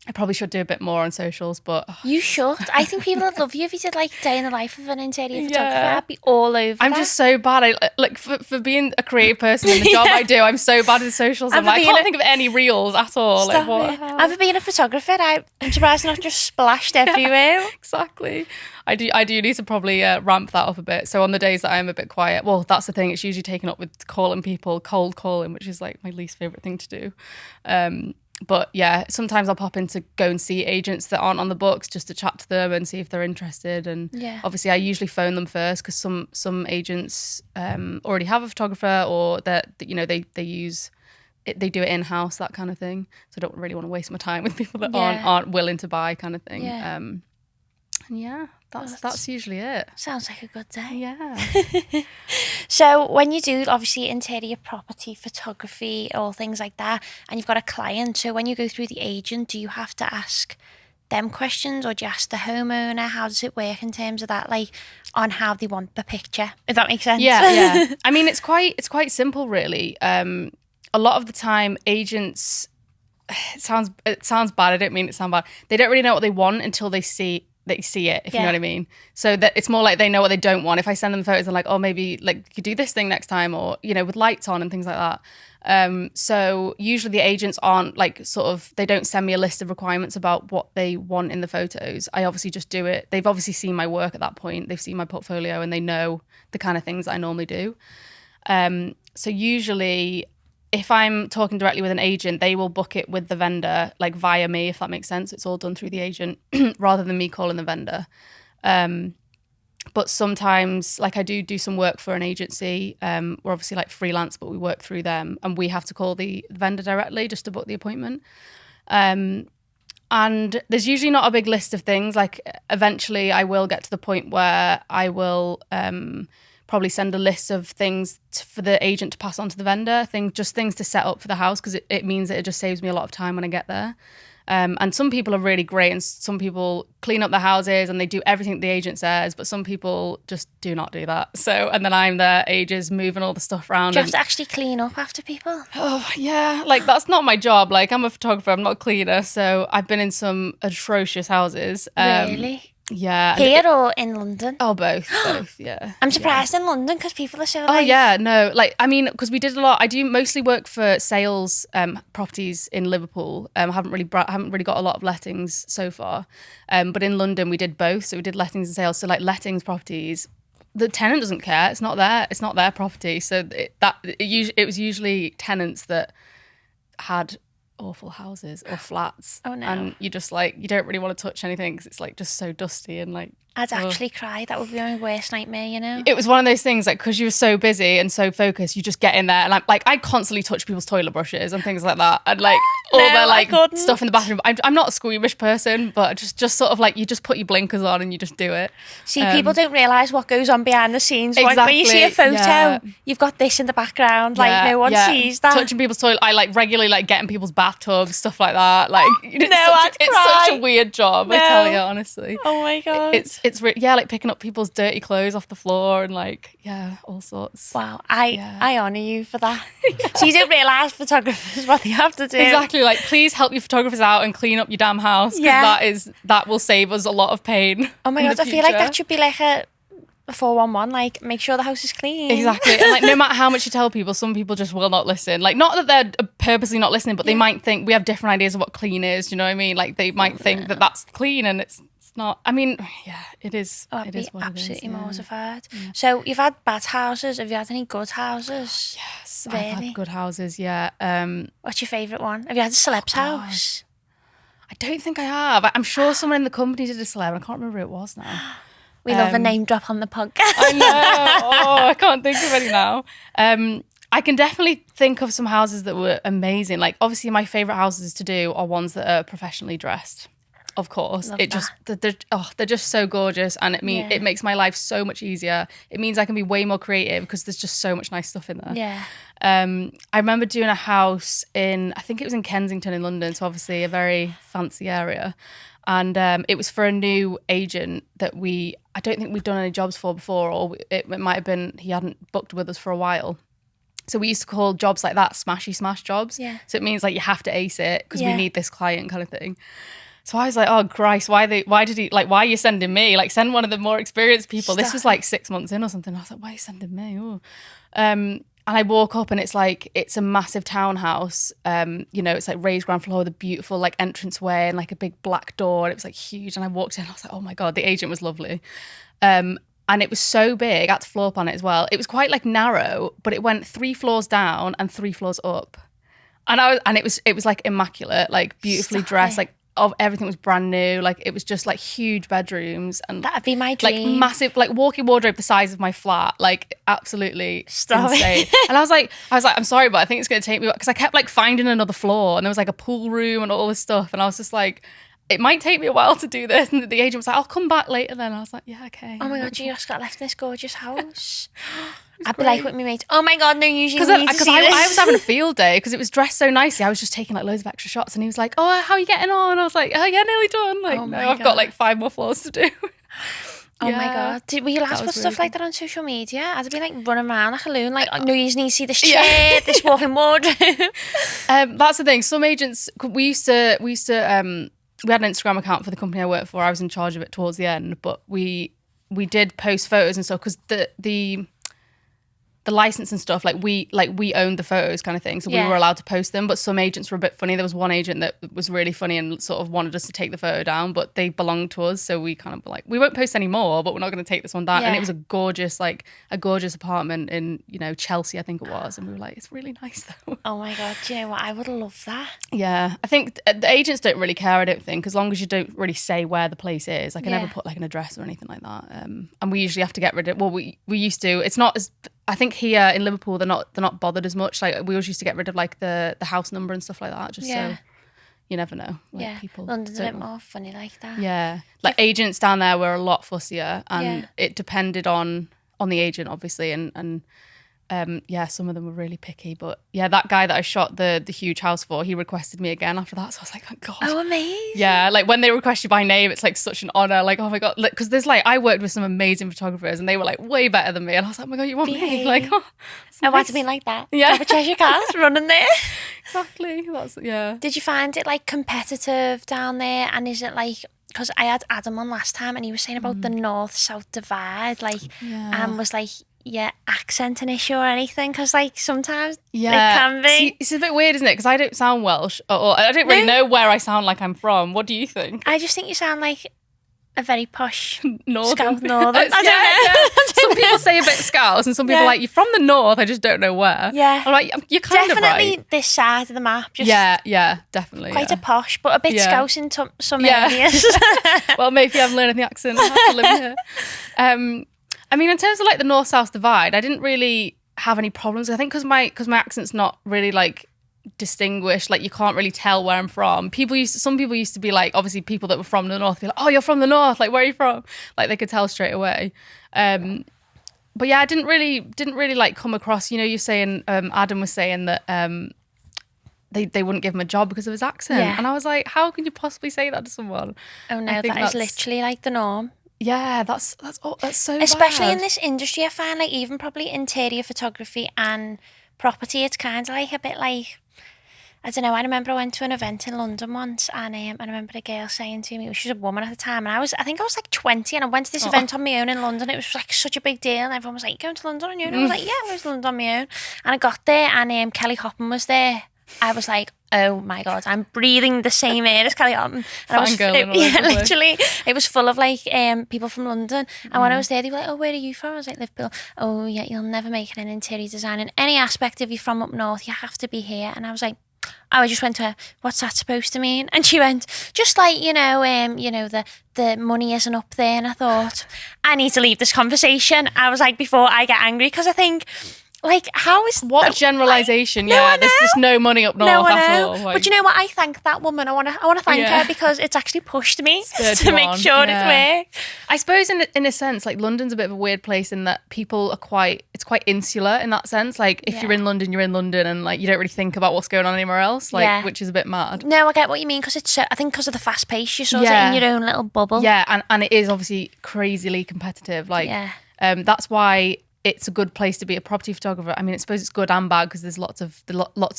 I probably should do a bit more on socials, but... You should. I think people would love you if you did like day in the life of an interior photographer. I'd be all over I'm just so bad. For being a creative person in the job I do, I'm so bad with socials. I can't think of any reels at all. Like, what? And for being a photographer, I'm surprised not just splashed everywhere. Exactly. I do need to probably ramp that up a bit. So on the days that I'm a bit quiet, well, that's the thing. It's usually taken up with calling people, cold calling, which is like my least favourite thing to do. But yeah, sometimes I'll pop in to go and see agents that aren't on the books just to chat to them and see if they're interested. And obviously I usually phone them first, because some agents already have a photographer, or that they use it, they do it in-house, that kind of thing. So I don't really want to waste my time with people that aren't willing to buy, kind of thing. That's usually it. Sounds like a good day. Yeah. So when you do obviously interior property photography or things like that, and you've got a client, so when you go through the agent, do you have to ask them questions, or do you ask the homeowner? How does it work in terms of that, like on how they want the picture, if that makes sense? Yeah. I mean, it's quite simple really. A lot of the time agents, it sounds bad, I don't mean it to sound bad, they don't really know what they want until they see it, if you know what I mean. So that it's more like they know what they don't want. If I send them photos, they're like, oh, maybe like you do this thing next time, or with lights on and things like that. So usually the agents aren't like they don't send me a list of requirements about what they want in the photos. I obviously just do it. They've obviously seen my work at that point. They've seen my portfolio and they know the kind of things I normally do. So usually, if I'm talking directly with an agent, they will book it with the vendor, like via me, if that makes sense. It's all done through the agent rather than me calling the vendor. But sometimes, like I do some work for an agency. We're obviously like freelance, but we work through them, and we have to call the vendor directly just to book the appointment. And there's usually not a big list of things. Like eventually I will get to the point where I will... probably send a list of things for the agent to pass on to the vendor, things to set up for the house, because it means that it just saves me a lot of time when I get there. And some people are really great, and some people clean up the houses and they do everything the agent says, but some people just do not do that. So, and then I'm there ages moving all the stuff around. Do you have to actually clean up after people? Oh yeah, like that's not my job. Like I'm a photographer, I'm not a cleaner. So I've been in some atrocious houses. Really? Yeah. Here or in London? Oh, both, yeah. I'm surprised in London because people are so Oh, yeah, no. Like, I mean, because we did a lot. I do mostly work for sales properties in Liverpool. Haven't really got a lot of lettings so far. But in London, we did both. So we did lettings and sales. So like lettings properties, the tenant doesn't care. It's not their property. So it was usually tenants that had awful houses or flats. Oh no. And you just like, you don't really want to touch anything because it's like just so dusty and like, I'd actually cry. That would be my worst nightmare, you know? it was one of those things like, because you were so busy and so focused, you just get in there and I constantly touch people's toilet brushes and things like that, and like all their like stuff in the bathroom. I'm not a squeamish person, but just sort of like, you just put your blinkers on and you just do it. See, people don't realise what goes on behind the scenes. Exactly, When you see a photo, you've got this in the background. Like, no one sees that. Touching people's toilet. I like regularly like getting people's bathtubs, stuff like that. Like, it's such a weird job, I tell you, honestly. Oh my God. It's like picking up people's dirty clothes off the floor and like, all sorts. Wow, I honour you for that. So you don't realise photographers what they have to do. Exactly, like please help your photographers out and clean up your damn house, because that will save us a lot of pain. Oh my God, I feel like that should be like a 411, like make sure the house is clean. Exactly. And like no matter how much you tell people, some people just will not listen. Like, not that they're purposely not listening, but they might think we have different ideas of what clean is, you know what I mean? Like they might think that that's clean and it's not. I mean, it is. Oh, I'd it is be what absolutely it is, mortified. So you've had bad houses. Have you had any good houses? Yes, really? I've had good houses. Yeah. What's your favourite one? Have you had a celeb's house? I don't think I have. I'm sure someone in the company did a celeb. I can't remember who it was now. We love a name drop on the podcast. I know. Oh, I can't think of any now. I can definitely think of some houses that were amazing. Like, obviously, my favourite houses to do are ones that are professionally dressed. Of course, they're just so gorgeous, and it makes my life so much easier. It means I can be way more creative because there's just so much nice stuff in there. Yeah. I remember doing a house I think it was in Kensington in London, so obviously a very fancy area, and it was for a new agent that I don't think we'd done any jobs for before, or it might have been he hadn't booked with us for a while. So we used to call jobs like that smashy smash jobs. Yeah. So it means like you have to ace it because we need this client kind of thing. So I was like, oh Christ, why are you sending me? Like, send one of the more experienced people. This was like 6 months in or something. I was like, why are you sending me? Ooh. And I walk up and it's a massive townhouse. It's like raised ground floor with a beautiful like entranceway and like a big black door. And it was like huge. And I walked in, I was like, oh my God, the agent was lovely. And it was so big. I had to floor plan it as well. It was quite like narrow, but it went 3 floors down and 3 floors up. And it was like immaculate, like beautifully dressed, like everything was brand new. Like, it was just like huge bedrooms, and that'd be my dream. Like massive, like walk-in wardrobe the size of my flat, like absolutely insane. And I was like, I'm sorry, but I think it's going to take me, because I kept like finding another floor, and there was like a pool room and all this stuff, and I was just like, it might take me a while to do this. And the agent was like, I'll come back later then. I was like, yeah, okay. Oh my God, you just got left in this gorgeous house. I'd be like with my mates, oh my God, no, usually because I was having a field day because it was dressed so nicely. I was just taking like loads of extra shots, and he was like, oh, how are you getting on? I was like, oh yeah, nearly done. Like, I've got like 5 more floors to do. Oh my God. Were you allowed to put stuff like that on social media? I'd be like running around like a loon, like, no, you need to see this chair, this walk-in wardrobe. That's the thing. Some agents, we had an Instagram account for the company I worked for. I was in charge of it towards the end, but we did post photos and stuff because the license and stuff, we owned the photos kind of thing, so we were allowed to post them. But some agents were a bit funny. There was one agent that was really funny and sort of wanted us to take the photo down, but they belonged to us, so we kind of were like, we won't post any more, but we're not going to take this one down. And it was a gorgeous apartment in Chelsea, I think it was, and we were like, it's really nice though. Oh my God, do you know what, I would love that. Yeah, I think the agents don't really care, I don't think, as long as you don't really say where the place is. Like, I never put like an address or anything like that, and we usually have to get rid of, well, we used to, it's not as, I think here in Liverpool they're not bothered as much. Like, we always used to get rid of like the house number and stuff like that, just so you never know. Like, people London's a bit more funny like that. Yeah, like agents down there were a lot fussier, and it depended on the agent obviously, and some of them were really picky. But yeah, that guy that I shot the huge house for, he requested me again after that, so I was like, thank God. Oh, amazing. Yeah, like when they request you by name, it's like such an honor. Like, oh my God, because there's like, I worked with some amazing photographers and they were like way better than me, and I was like, oh my God, you want me? Like, oh, I want to be like that. Yeah, have a treasure cast running there. Exactly. Did you find it like competitive down there, and is it like, because I had Adam on last time and he was saying about the north-south divide, like, and was like, yeah, accent an issue or anything? Because like sometimes it can be. See, it's a bit weird, isn't it? Because I don't sound Welsh, or I don't really know where I sound like I'm from. What do you think? I just think you sound like a very posh northern. Scout northern. I don't know. Some people say a bit Scouse, and some people are like, you're from the north, I just don't know where. Yeah. I'm like, you're kind of right. Definitely this side of the map. Just yeah, definitely. Quite a posh, but a bit Scouse in some areas. Well, maybe I'm learning the accent. I have to live here. I mean, in terms of like the north-south divide, I didn't really have any problems. I think because my accent's not really like distinguished, like you can't really tell where I'm from. Some people used to be like, obviously people that were from the north be like, oh, you're from the north, like where are you from? Like they could tell straight away. But yeah, I didn't really like come across, you know, you're saying Adam was saying that they wouldn't give him a job because of his accent. And I was like, how can you possibly say that to someone? Oh no, that is literally like the norm. Yeah, that's so especially bad. In this industry. I find like even probably interior photography and property, it's kind of like a bit like, I don't know. I remember I went to an event in London once, and I remember a girl saying to me, she was a woman at the time, and I think I was like 20, and I went to this event on my own in London. It was like such a big deal, and everyone was like, "Going to London on your own?" I was like, "Yeah, I was to London on my own." And I got there, and Kelly Hoppen was there. I was like, oh my God, I'm breathing the same air as Kelly Hoppen. And literally, it was full of like people from London. And when I was there, they were like, oh, where are you from? I was like, Liverpool. Oh yeah, you'll never make it in interior design. In any aspect, if you're from up north, you have to be here. And I was like, I just went to her, what's that supposed to mean? And she went, just like, the money isn't up there. And I thought, I need to leave this conversation. I was like, before I get angry, because I think, like, how is what a generalisation? There's just no money up north at all. Like, but you know what? I thank that woman. I want to thank her because it's actually pushed me to make sure it works. I suppose in a sense, like London's a bit of a weird place in that people are it's quite insular in that sense. Like if you're in London, and like you don't really think about what's going on anywhere else, like which is a bit mad. No, I get what you mean because I think because of the fast pace, you're sort of in your own little bubble. Yeah, and it is obviously crazily competitive. Like that's why it's a good place to be a property photographer. I mean, I suppose it's good and bad because there's lots of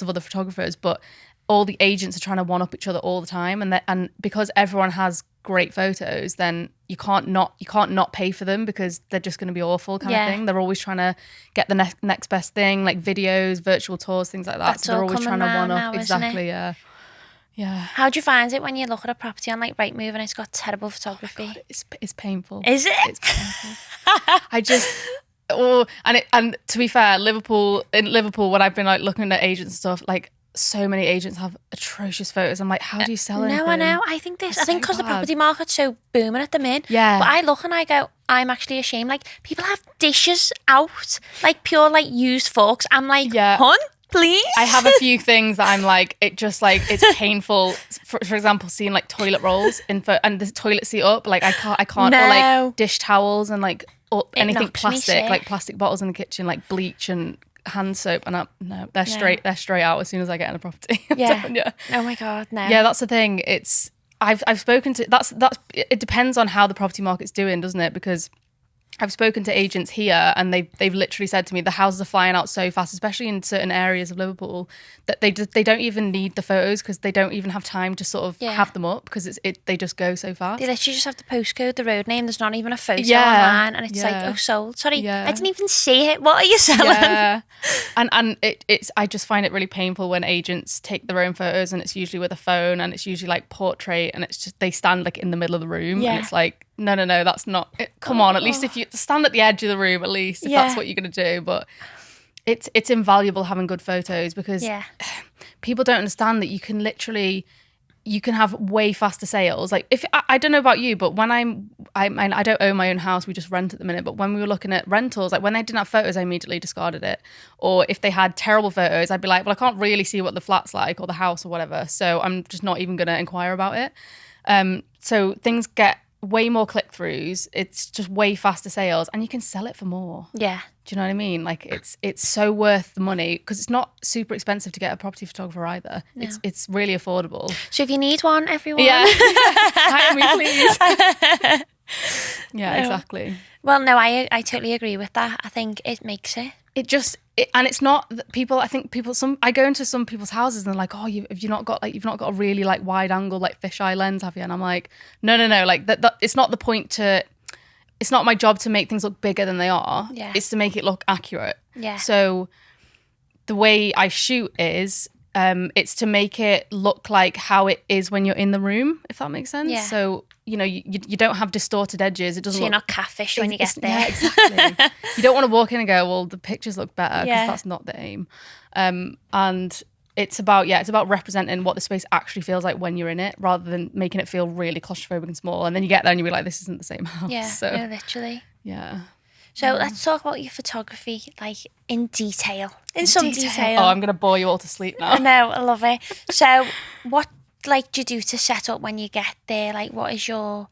other photographers, but all the agents are trying to one up each other all the time, and because everyone has great photos, then you can't not pay for them because they're just going to be awful kind of thing. They're always trying to get the next best thing, like videos, virtual tours, things like that. That's so they're always trying to one up. Now, exactly, yeah. How do you find it when you look at a property on like Rightmove and it's got terrible photography? Oh God, it's painful. Is it? It's painful. And to be fair, in Liverpool, when I've been like looking at agents and stuff, like so many agents have atrocious photos. I'm like, how do you sell anything? No, I know. I think because the property market's so booming at the minute. Yeah. But I look and I go, I'm actually ashamed. Like people have dishes out, like pure like used forks. I'm like, hun, please. I have a few things that I'm like, it's painful. For example, seeing like toilet rolls and the toilet seat up, like I can't, no. Or like dish towels and like anything plastic, like plastic bottles in the kitchen, like bleach and hand soap, and they're straight out as soon as I get in a property. Oh my God, no. Yeah, that's the thing. It's I've spoken to that's it depends on how the property market's doing, doesn't it? Because I've spoken to agents here and they've literally said to me the houses are flying out so fast, especially in certain areas of Liverpool, that they don't even need the photos because they don't even have time to sort of have them up because they just go so fast. They literally just have the postcode, the road name. There's not even a photo online, and it's like, oh, sold. Sorry, I didn't even see it. What are you selling? Yeah, and it's I just find it really painful when agents take their own photos, and it's usually with a phone, and it's usually like portrait, and it's just they stand like in the middle of the room, and it's like, no, that's not it. Come on, at least if you stand at the edge of the room, at least if that's what you're going to do. But it's invaluable having good photos because people don't understand that you can have way faster sales. Like if I don't know about you, but when I don't own my own house, we just rent at the minute. But when we were looking at rentals, like when they didn't have photos, I immediately discarded it. Or if they had terrible photos, I'd be like, well, I can't really see what the flat's like or the house or whatever, so I'm just not even going to inquire about it. So things get way more click-throughs, it's just way faster sales, and you can sell it for more. Yeah. Do you know what I mean? Like it's so worth the money because it's not super expensive to get a property photographer either. No. It's really affordable. So if you need one, everyone. Yeah. Hire me, please. Yeah, exactly. Well, no, I totally agree with that. I think it makes it And it's not that people. I think people. I go into some people's houses and they're like, "Oh, you've not got a really like wide angle like fisheye lens, have you?" And I'm like, "No. Like that. It's not the point to. It's not my job to make things look bigger than they are. Yeah. It's to make it look accurate. Yeah. So the way I shoot is, it's to make it look like how it is when you're in the room, if that makes sense. Yeah. So you don't have distorted edges. It doesn't. So you're look, not catfished when you get there. Yeah, exactly. You don't want to walk in and go, well, the pictures look better, because that's not the aim. And it's about representing what the space actually feels like when you're in it, rather than making it feel really claustrophobic and small. And then you get there and you'll be like, this isn't the same house. Yeah, so, no, literally. Yeah. So let's talk about your photography, like in detail. In some detail. Oh, I'm going to bore you all to sleep now. I know, I love it. So what like do you do to set up when you get there? Like what is your,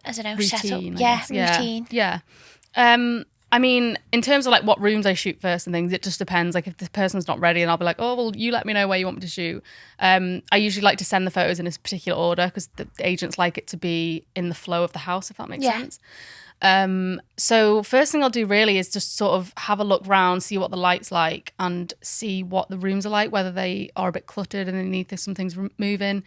I don't know, routine, setup? Routine. Yeah. I mean, in terms of like what rooms I shoot first and things, it just depends. Like if the person's not ready, and I'll be like, oh, well, you let me know where you want me to shoot. I usually like to send the photos in a particular order, because the agents like it to be in the flow of the house, if that makes sense. So first thing I'll do really is just sort of have a look round, see what the light's like, and see what the rooms are like, whether they are a bit cluttered and they need some things moving.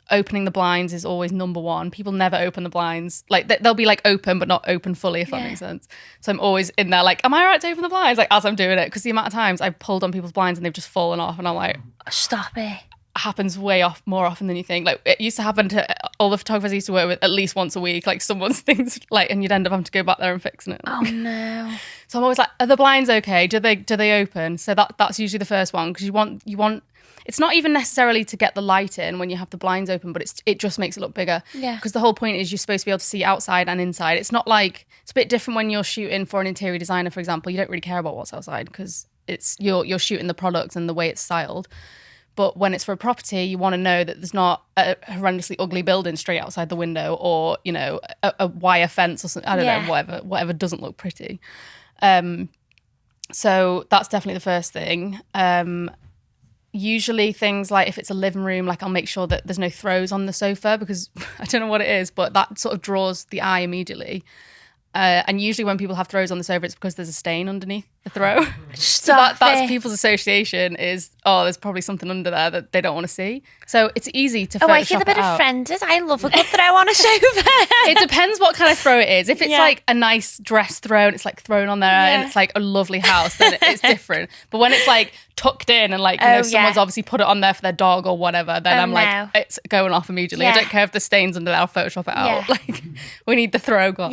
Opening the blinds is always number one. People never open the blinds. Like they'll be like open, but not open fully, if that makes sense. So I'm always in there like, am I right to open the blinds? Like as I'm doing it, because the amount of times I've pulled on people's blinds and they've just fallen off, and I'm like, stop it. Happens more often than you think. Like it used to happen to all the photographers I used to work with at least once a week. Like someone's things like, and you'd end up having to go back there and fixing it. Oh no. So I'm always like, are the blinds okay? Do they open? So that's usually the first one, because you want. It's not even necessarily to get the light in when you have the blinds open, but it just makes it look bigger. Yeah. Because the whole point is you're supposed to be able to see outside and inside. It's not like, it's a bit different when you're shooting for an interior designer, for example. You don't really care about what's outside, because it's you're shooting the product and the way it's styled. But when it's for a property, you want to know that there's not a horrendously ugly building straight outside the window, or a wire fence or something. I don't know, whatever doesn't look pretty. So that's definitely the first thing. Usually things like if it's a living room, like I'll make sure that there's no throws on the sofa, because I don't know what it is, but that sort of draws the eye immediately. And usually when people have throws on the sofa, it's because there's a stain underneath the throw. So that's people's association is, oh, there's probably something under there that they don't want to see. So it's easy to Photoshop it out. I feel a bit offended. I love a good throw on a sofa. It depends what kind of throw it is. If it's like a nice dress throw and it's like thrown on there and it's like a lovely house, then it's different. But when it's like tucked in and like, someone's obviously put it on there for their dog or whatever, then I'm like, it's going off immediately. I don't care if the stain's under there, I'll Photoshop it out. Like, we need the throw gone.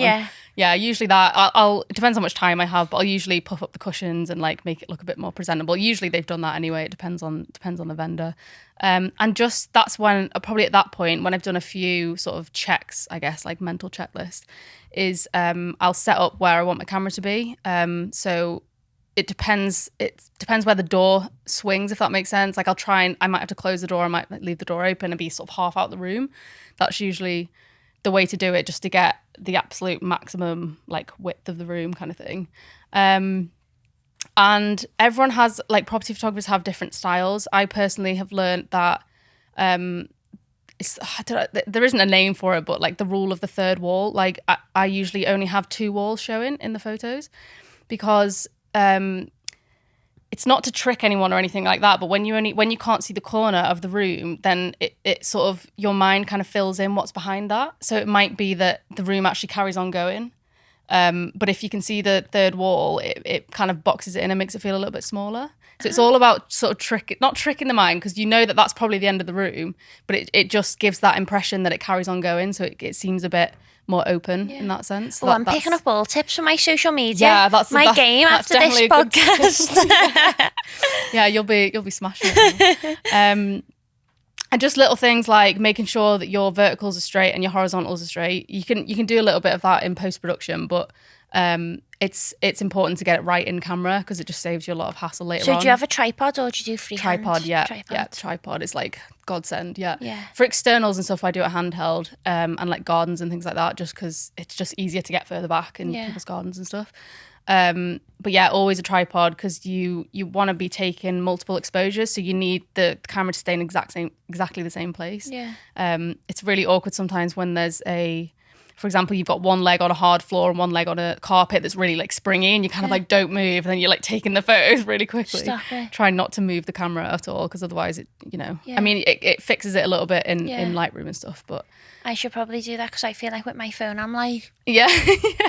Yeah, usually that it depends how much time I have, but I'll usually puff up the cushions and like make it look a bit more presentable. Usually they've done that anyway. It depends on the vendor. And just that's when probably at that point when I've done a few sort of checks, I guess, like mental checklist, is I'll set up where I want my camera to be. So it depends where the door swings, if that makes sense. Like I might have to close the door, I might leave the door open and be sort of half out the room. That's usually the way to do it, just to get the absolute maximum like width of the room kind of thing. And everyone has, like, property photographers have different styles. I personally have learned that there isn't a name for it, but like the rule of the third wall. Like I usually only have 2 walls showing in the photos, because it's not to trick anyone or anything like that, but when you can't see the corner of the room, then it sort of, your mind kind of fills in what's behind that. So it might be that the room actually carries on going. But if you can see the third wall, it kind of boxes it in and makes it feel a little bit smaller. So it's all about sort of not tricking the mind, because you know that that's probably the end of the room, but it just gives that impression that it carries on going. So it seems a bit more open in that sense. Well, I'm picking up all tips from my social media. Yeah, that's my game after this podcast. Yeah, you'll be smashing it. And just little things like making sure that your verticals are straight and your horizontals are straight. You can do a little bit of that in post-production, but it's important to get it right in camera, because it just saves you a lot of hassle later on. So do you have a tripod, or do you do freehand? Tripod, yeah. Tripod is like godsend, yeah. For externals and stuff, I do a handheld, and like gardens and things like that, just because it's just easier to get further back in people's gardens and stuff. But yeah, always a tripod, because you want to be taking multiple exposures, so you need the camera to stay in exactly the same place. It's really awkward sometimes when there's for example, you've got one leg on a hard floor and one leg on a carpet that's really like springy, and you kind of like don't move, and then you're like taking the photos really quickly. Stop it. Try not to move the camera at all, because otherwise it, I mean, it fixes it a little bit in Lightroom and stuff, but I should probably do that, because I feel like with my phone I'm like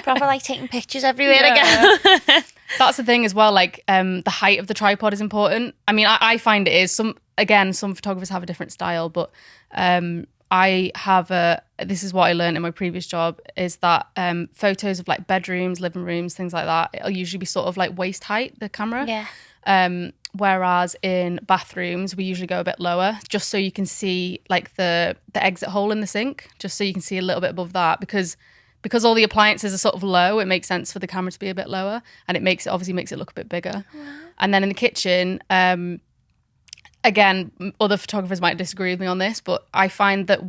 proper like taking pictures everywhere again. That's the thing as well, like the height of the tripod is important. I mean, I find it is. Some photographers have a different style, but I have this is what I learned in my previous job, is that photos of like bedrooms, living rooms, things like that, it'll usually be sort of like waist height, the camera. Whereas in bathrooms, we usually go a bit lower, just so you can see like the exit hole in the sink, just so you can see a little bit above that, because all the appliances are sort of low, it makes sense for the camera to be a bit lower, and it obviously makes it look a bit bigger. And then in the kitchen, again, other photographers might disagree with me on this, but I find that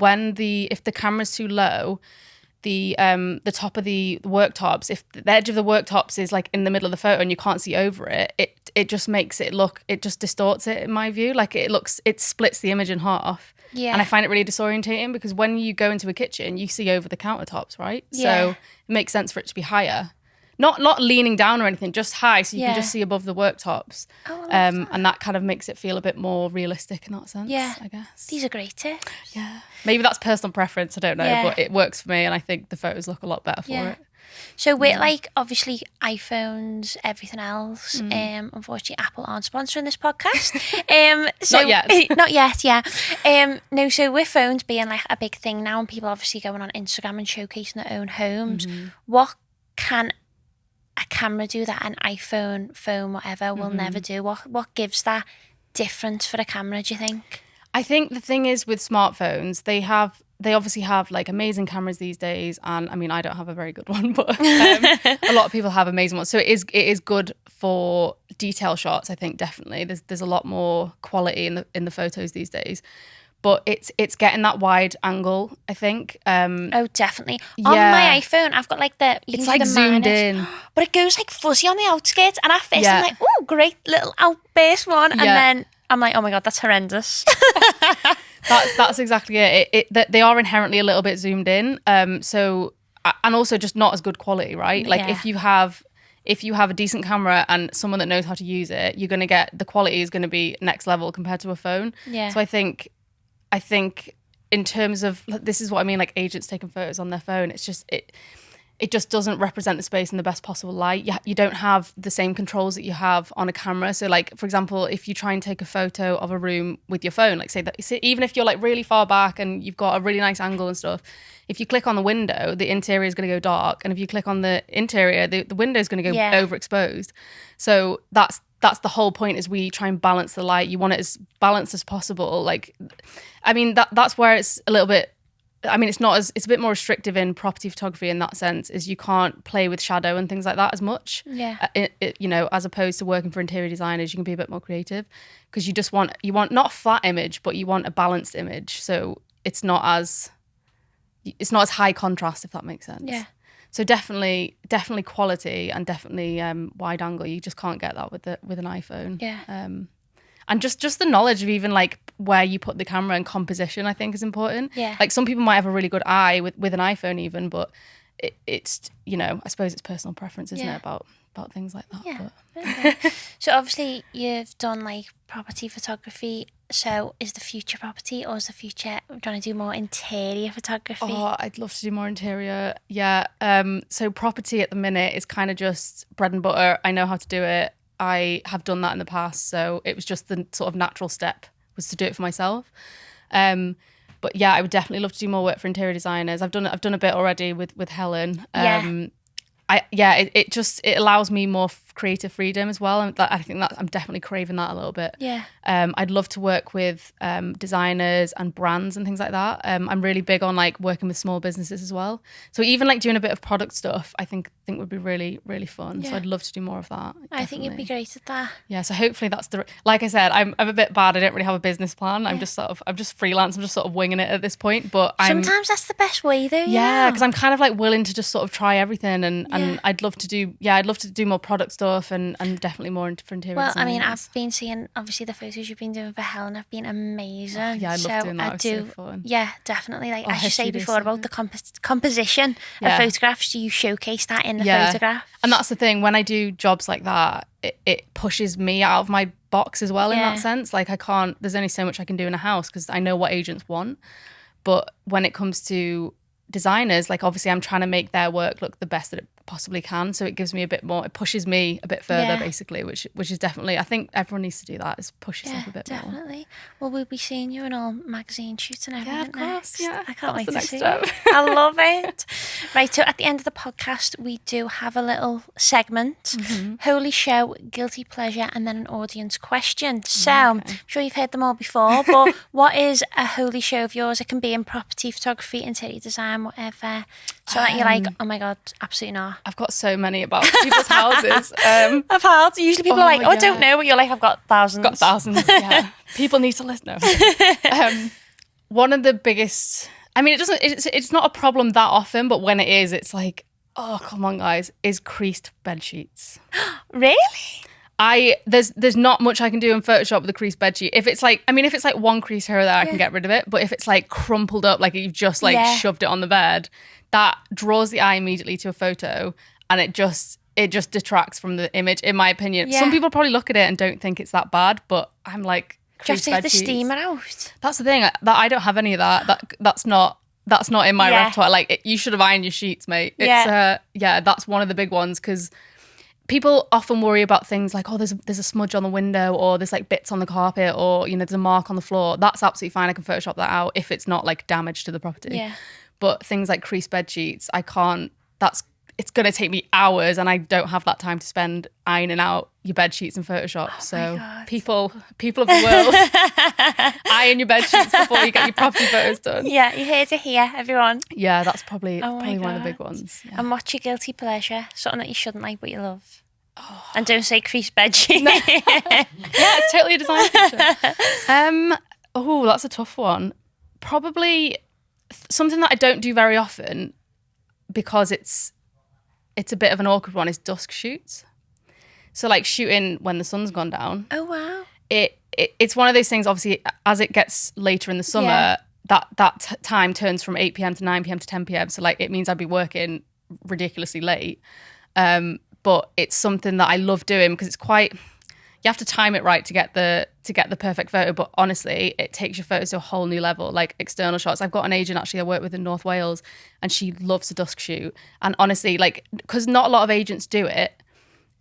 if the camera's too low, the top of the worktops, if the edge of the worktops is like in the middle of the photo and you can't see over it, it just makes it look, it just distorts it in my view. Like it splits the image in half. Yeah. And I find it really disorientating, because when you go into a kitchen, you see over the countertops, right? Yeah. So it makes sense for it to be higher. Not leaning down or anything, just high, so you can just see above the worktops. And that kind of makes it feel a bit more realistic in that sense, I guess. These are great tips. Yeah. Maybe that's personal preference, I don't know, but it works for me, and I think the photos look a lot better for it. So with like obviously iPhones, everything else, unfortunately Apple aren't sponsoring this podcast. So not yet. Not yet, yeah. No, so with phones being like a big thing now, and people obviously going on Instagram and showcasing their own homes, what can a camera do that an iPhone, phone, whatever will never do? What gives that difference for a camera, do you think? I think the thing is with smartphones, they obviously have like amazing cameras these days, and I mean, I don't have a very good one, but a lot of people have amazing ones. So it is good for detail shots. I think definitely there's a lot more quality in the photos these days. But it's getting that wide angle, I think. Oh, definitely. On my iPhone, I've got like it's like zoomed in. But it goes like fuzzy on the outskirts. And at first I'm like, oh, great little outburst one. And then I'm like, oh my God, that's horrendous. That's exactly it. They are inherently a little bit zoomed in. So, and also just not as good quality, right? Like if you have a decent camera and someone that knows how to use it, you're going to get, the quality is going to be next level compared to a phone. Yeah. So I think in terms of, this is what I mean, like agents taking photos on their phone, it's just, it just doesn't represent the space in the best possible light. You don't have the same controls that you have on a camera. So like, for example, if you try and take a photo of a room with your phone, like say even if you're like really far back and you've got a really nice angle and stuff, if you click on the window, the interior is going to go dark. And if you click on the interior, the window is going to go overexposed. So that's the whole point, is we try and balance the light. You want it as balanced as possible. Like, I mean, that's where it's a little bit, I mean, it's a bit more restrictive in property photography in that sense, is you can't play with shadow and things like that as much. Yeah. As opposed to working for interior designers, you can be a bit more creative, because you want not a flat image, but you want a balanced image. So it's not as high contrast, if that makes sense. Yeah. So definitely quality, and definitely wide angle. You just can't get that with an iPhone. Yeah. And just the knowledge of even like where you put the camera and composition, I think, is important. Yeah. Like some people might have a really good eye with an iPhone even, but it's I suppose it's personal preference, isn't it, about things like that. Yeah. But. So obviously you've done like property photography. So is the future property, or is the future trying to do more interior photography? Oh, I'd love to do more interior. Yeah. So property at the minute is kind of just bread and butter. I know how to do it. I have done that in the past, so it was just the sort of natural step was to do it for myself. But yeah, I would definitely love to do more work for interior designers. I've done a bit already with Helen. It allows me more creative freedom as well, and I think that I'm definitely craving that a little bit. Yeah. I'd love to work with designers and brands and things like that. I'm really big on like working with small businesses as well. So even like doing a bit of product stuff, I think would be really, really fun. Yeah. So I'd love to do more of that. Definitely. I think you'd be great at that. Yeah. So hopefully that's like I said, I'm a bit bad. I don't really have a business plan. Yeah. I'm just freelance. I'm just sort of winging it at this point. But sometimes that's the best way though. Yeah. Because I'm kind of like willing to just sort of try everything, and I'd love to do more product stuff. stuff and definitely more into interior Well, design. I mean, I've been seeing, obviously, the photos you've been doing for Helen have been amazing. Oh, yeah, I love doing that. I It's do, so fun. yeah, definitely. Like, Oh, as you say history is before so about good. the composition Yeah. of photographs, do you showcase that in the Yeah. photograph? And that's the thing, when I do jobs like that, it pushes me out of my box as well in Yeah. that sense. Like there's only so much I can do in a house because I know what agents want. But when it comes to designers, like obviously I'm trying to make their work look the best that it possibly can. So it gives me a bit more, it pushes me a bit further basically, which is definitely, I think everyone needs to do that, is push yourself a bit more. Definitely. Well, we'll be seeing you in all magazine shoots and everything Yeah, of course. next. Yeah. I can't wait That's the to next see step. it. I love it. Right, so at the end of the podcast, we do have a little segment, Holy Show, Guilty Pleasure, and then an audience question. So, I'm sure you've heard them all before, but what is a holy show of yours? It can be in property, photography, interior design, whatever. So that you're like, oh my God, absolutely not. I've got so many about people's houses. I've had. Usually people are like, I don't know, but you're like, I've got thousands. Got thousands, yeah. People need to listen. No. One of the biggest, I mean, it's not a problem that often, but when it is, it's like, oh, come on, guys, is creased bed sheets. Really? There's not much I can do in Photoshop with a creased bed sheet. If it's like one crease here or there, I can get rid of it. But if it's like crumpled up, like you've just shoved it on the bed, that draws the eye immediately to a photo, and it just detracts from the image, in my opinion. Yeah. Some people probably look at it and don't think it's that bad, but I'm like, Do you have to get the steamer out? That's the thing. That I don't have any of that. That's not in my repertoire. Like you should have ironed your sheets, mate. It's that's one of the big ones, because people often worry about things like, oh, there's a smudge on the window, or there's like bits on the carpet, or there's a mark on the floor. That's absolutely fine. I can Photoshop that out if it's not like damage to the property. Yeah. But things like creased bed sheets, I can't. It's going to take me hours, and I don't have that time to spend ironing out your bed sheets in Photoshop. So people of the world, iron your bed sheets before you get your property photos done. Yeah, you heard it here, everyone. Yeah, that's probably Oh my one of the God. big ones. Yeah. And what's your guilty pleasure? Something that you shouldn't like but you love. And don't say creased bed sheet. Yeah, it's totally a design feature. Oh, that's a tough one. Probably something that I don't do very often, because it's a bit of an awkward one, is dusk shoots. So like shooting when the sun's gone down. Oh wow. It's one of those things, obviously, as it gets later in the summer, that time turns from 8 p.m. to 9 p.m. to 10 p.m. So like it means I'd be working ridiculously late. But it's something that I love doing, because it's quite, you have to time it right to get the perfect photo. But honestly, it takes your photos to a whole new level, like external shots. I've got an agent actually I work with in North Wales, and she loves a dusk shoot. And honestly, like, because not a lot of agents do it,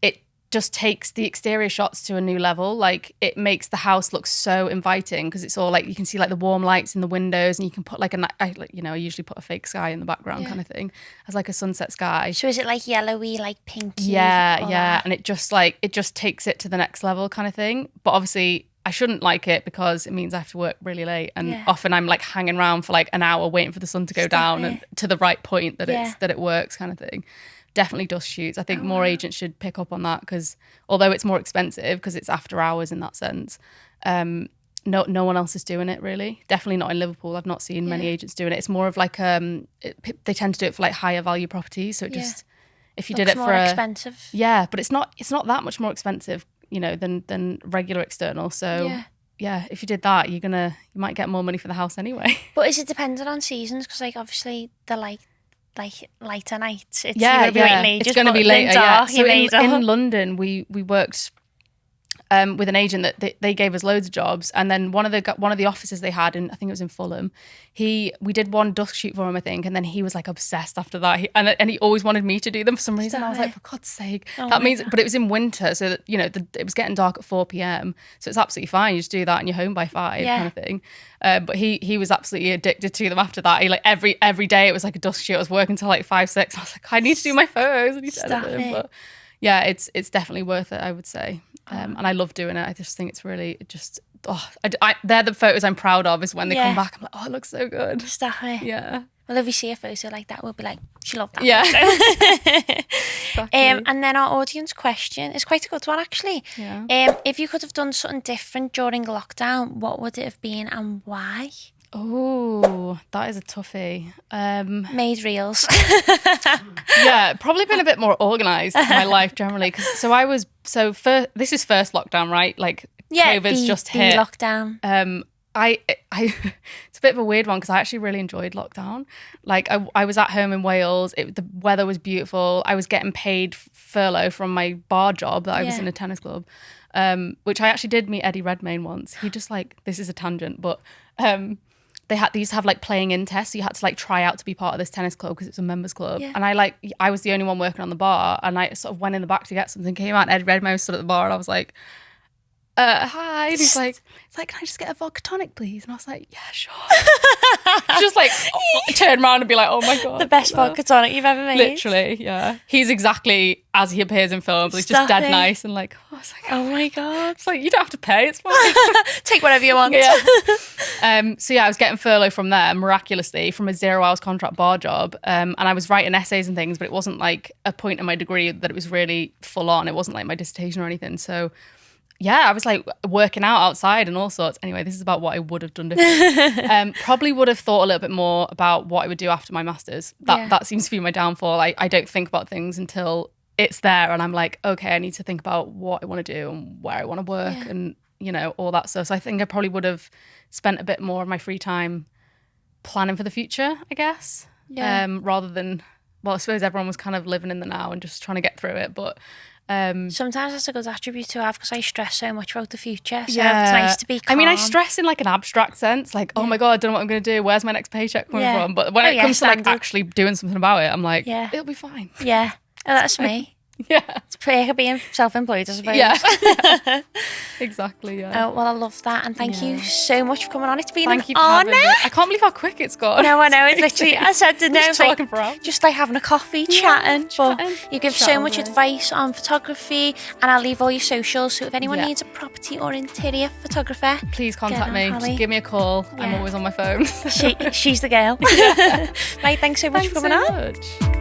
it just takes the exterior shots to a new level. Like it makes the house look so inviting, because it's all like, you can see like the warm lights in the windows, and you can put like I usually put a fake sky in the background kind of thing, as like a sunset sky. So is it like yellowy, like pinky? Yeah. And it just takes it to the next level kind of thing. But obviously I shouldn't like it, because it means I have to work really late, and often I'm like hanging around for like an hour waiting for the sun to go down and to the right point that it works kind of thing. Definitely dusk shoots. I think more agents should pick up on that, because although it's more expensive because it's after hours in that sense, no one else is doing it really. Definitely not in Liverpool. I've not seen many agents doing it. It's more of like they tend to do it for like higher value properties. So it just, if you did it for more expensive. Yeah, but it's not that much more expensive, than regular external. So yeah, if you did that, you might get more money for the house anyway. But is it dependent on seasons? Because like obviously they're like lighter nights. It's it's going to be later. Yeah. So in London, we worked with an agent that they gave us loads of jobs, and then one of the offices they had, and I think it was in Fulham, we did one dusk shoot for him, I think, and then he was like obsessed after that, and he always wanted me to do them for some reason. I was like, for God's sake, that means. But it was in winter, so that it was getting dark at 4 p.m, so it's absolutely fine. You just do that and you're home by 5 kind of thing. But he was absolutely addicted to them after that. He like every day it was like a dusk shoot. I was working till like 5, 6. I was like, I need to do my photos. I need to edit them. But yeah, it's definitely worth it, I would say. And I love doing it. I just think it's really they're the photos I'm proud of, is when they come back. I'm like, oh, it looks so good. Definitely. Yeah. Well, if we see a photo like that, we'll be like, she loved that. Yeah. Exactly. And then our audience question is quite a good one, actually. Yeah. If you could have done something different during lockdown, what would it have been and why? Oh, that is a toughie. Made reels. Yeah, probably been a bit more organised in my life generally. This is first lockdown, right? Like COVID's just hit. The lockdown. I it's a bit of a weird one because I actually really enjoyed lockdown. Like I was at home in Wales. The weather was beautiful. I was getting paid furlough from my bar job that I was in a tennis club, which I actually did meet Eddie Redmayne once. He just like, this is a tangent, but they used to have like playing in tests. So you had to like try out to be part of this tennis club because it's a members club. Yeah. And I was the only one working on the bar, and I sort of went in the back to get something, came out, and Eddie Redmayne stood at the bar, and I was like, hi. And he's like, can I just get a vodka tonic, please? And I was like, yeah, sure. Just like turn around and be like, oh my God. The best vodka tonic you've ever made. Literally, yeah. He's exactly as he appears in films. He's just dead nice and like, oh, it's like, oh my God. It's like, you don't have to pay, it's fine. Take whatever you want. Yeah. So yeah, I was getting furlough from there miraculously from a 0 hours contract bar job. And I was writing essays and things, but it wasn't like a point in my degree that it was really full on. It wasn't like my dissertation or anything. So yeah, I was like working out outside and all sorts. Anyway, this is about what I would have done differently. Probably would have thought a little bit more about what I would do after my master's. That seems to be my downfall. I don't think about things until it's there and I'm like, okay, I need to think about what I want to do and where I want to work and, you know, all that stuff. So I think I probably would have spent a bit more of my free time planning for the future, I guess. Yeah. Rather than, well, I suppose everyone was kind of living in the now and just trying to get through it. But sometimes that's a good attribute to have because I stress so much about the future. So it's nice to be calm. I mean, I stress in like an abstract sense, like, oh my God, I don't know what I'm going to do. Where's my next paycheck coming from? But when it comes to like actually doing something about it, I'm like, it'll be fine. Yeah. Oh, that's me. Yeah. It's pretty being self-employed, I suppose. Yeah. Exactly, yeah. Oh, well, I love that. And thank you so much for coming on. It's been an honour. I can't believe how quick it's gone. No, I know. It's literally, I said to know, talking for hours. Just like having a coffee, chatting. But you give so much advice on photography, and I'll leave all your socials. So if anyone needs a property or interior photographer, please contact me. Holly. Just give me a call. I'm always on my phone. She's the girl. Right, thanks so much for coming on. Thanks so much.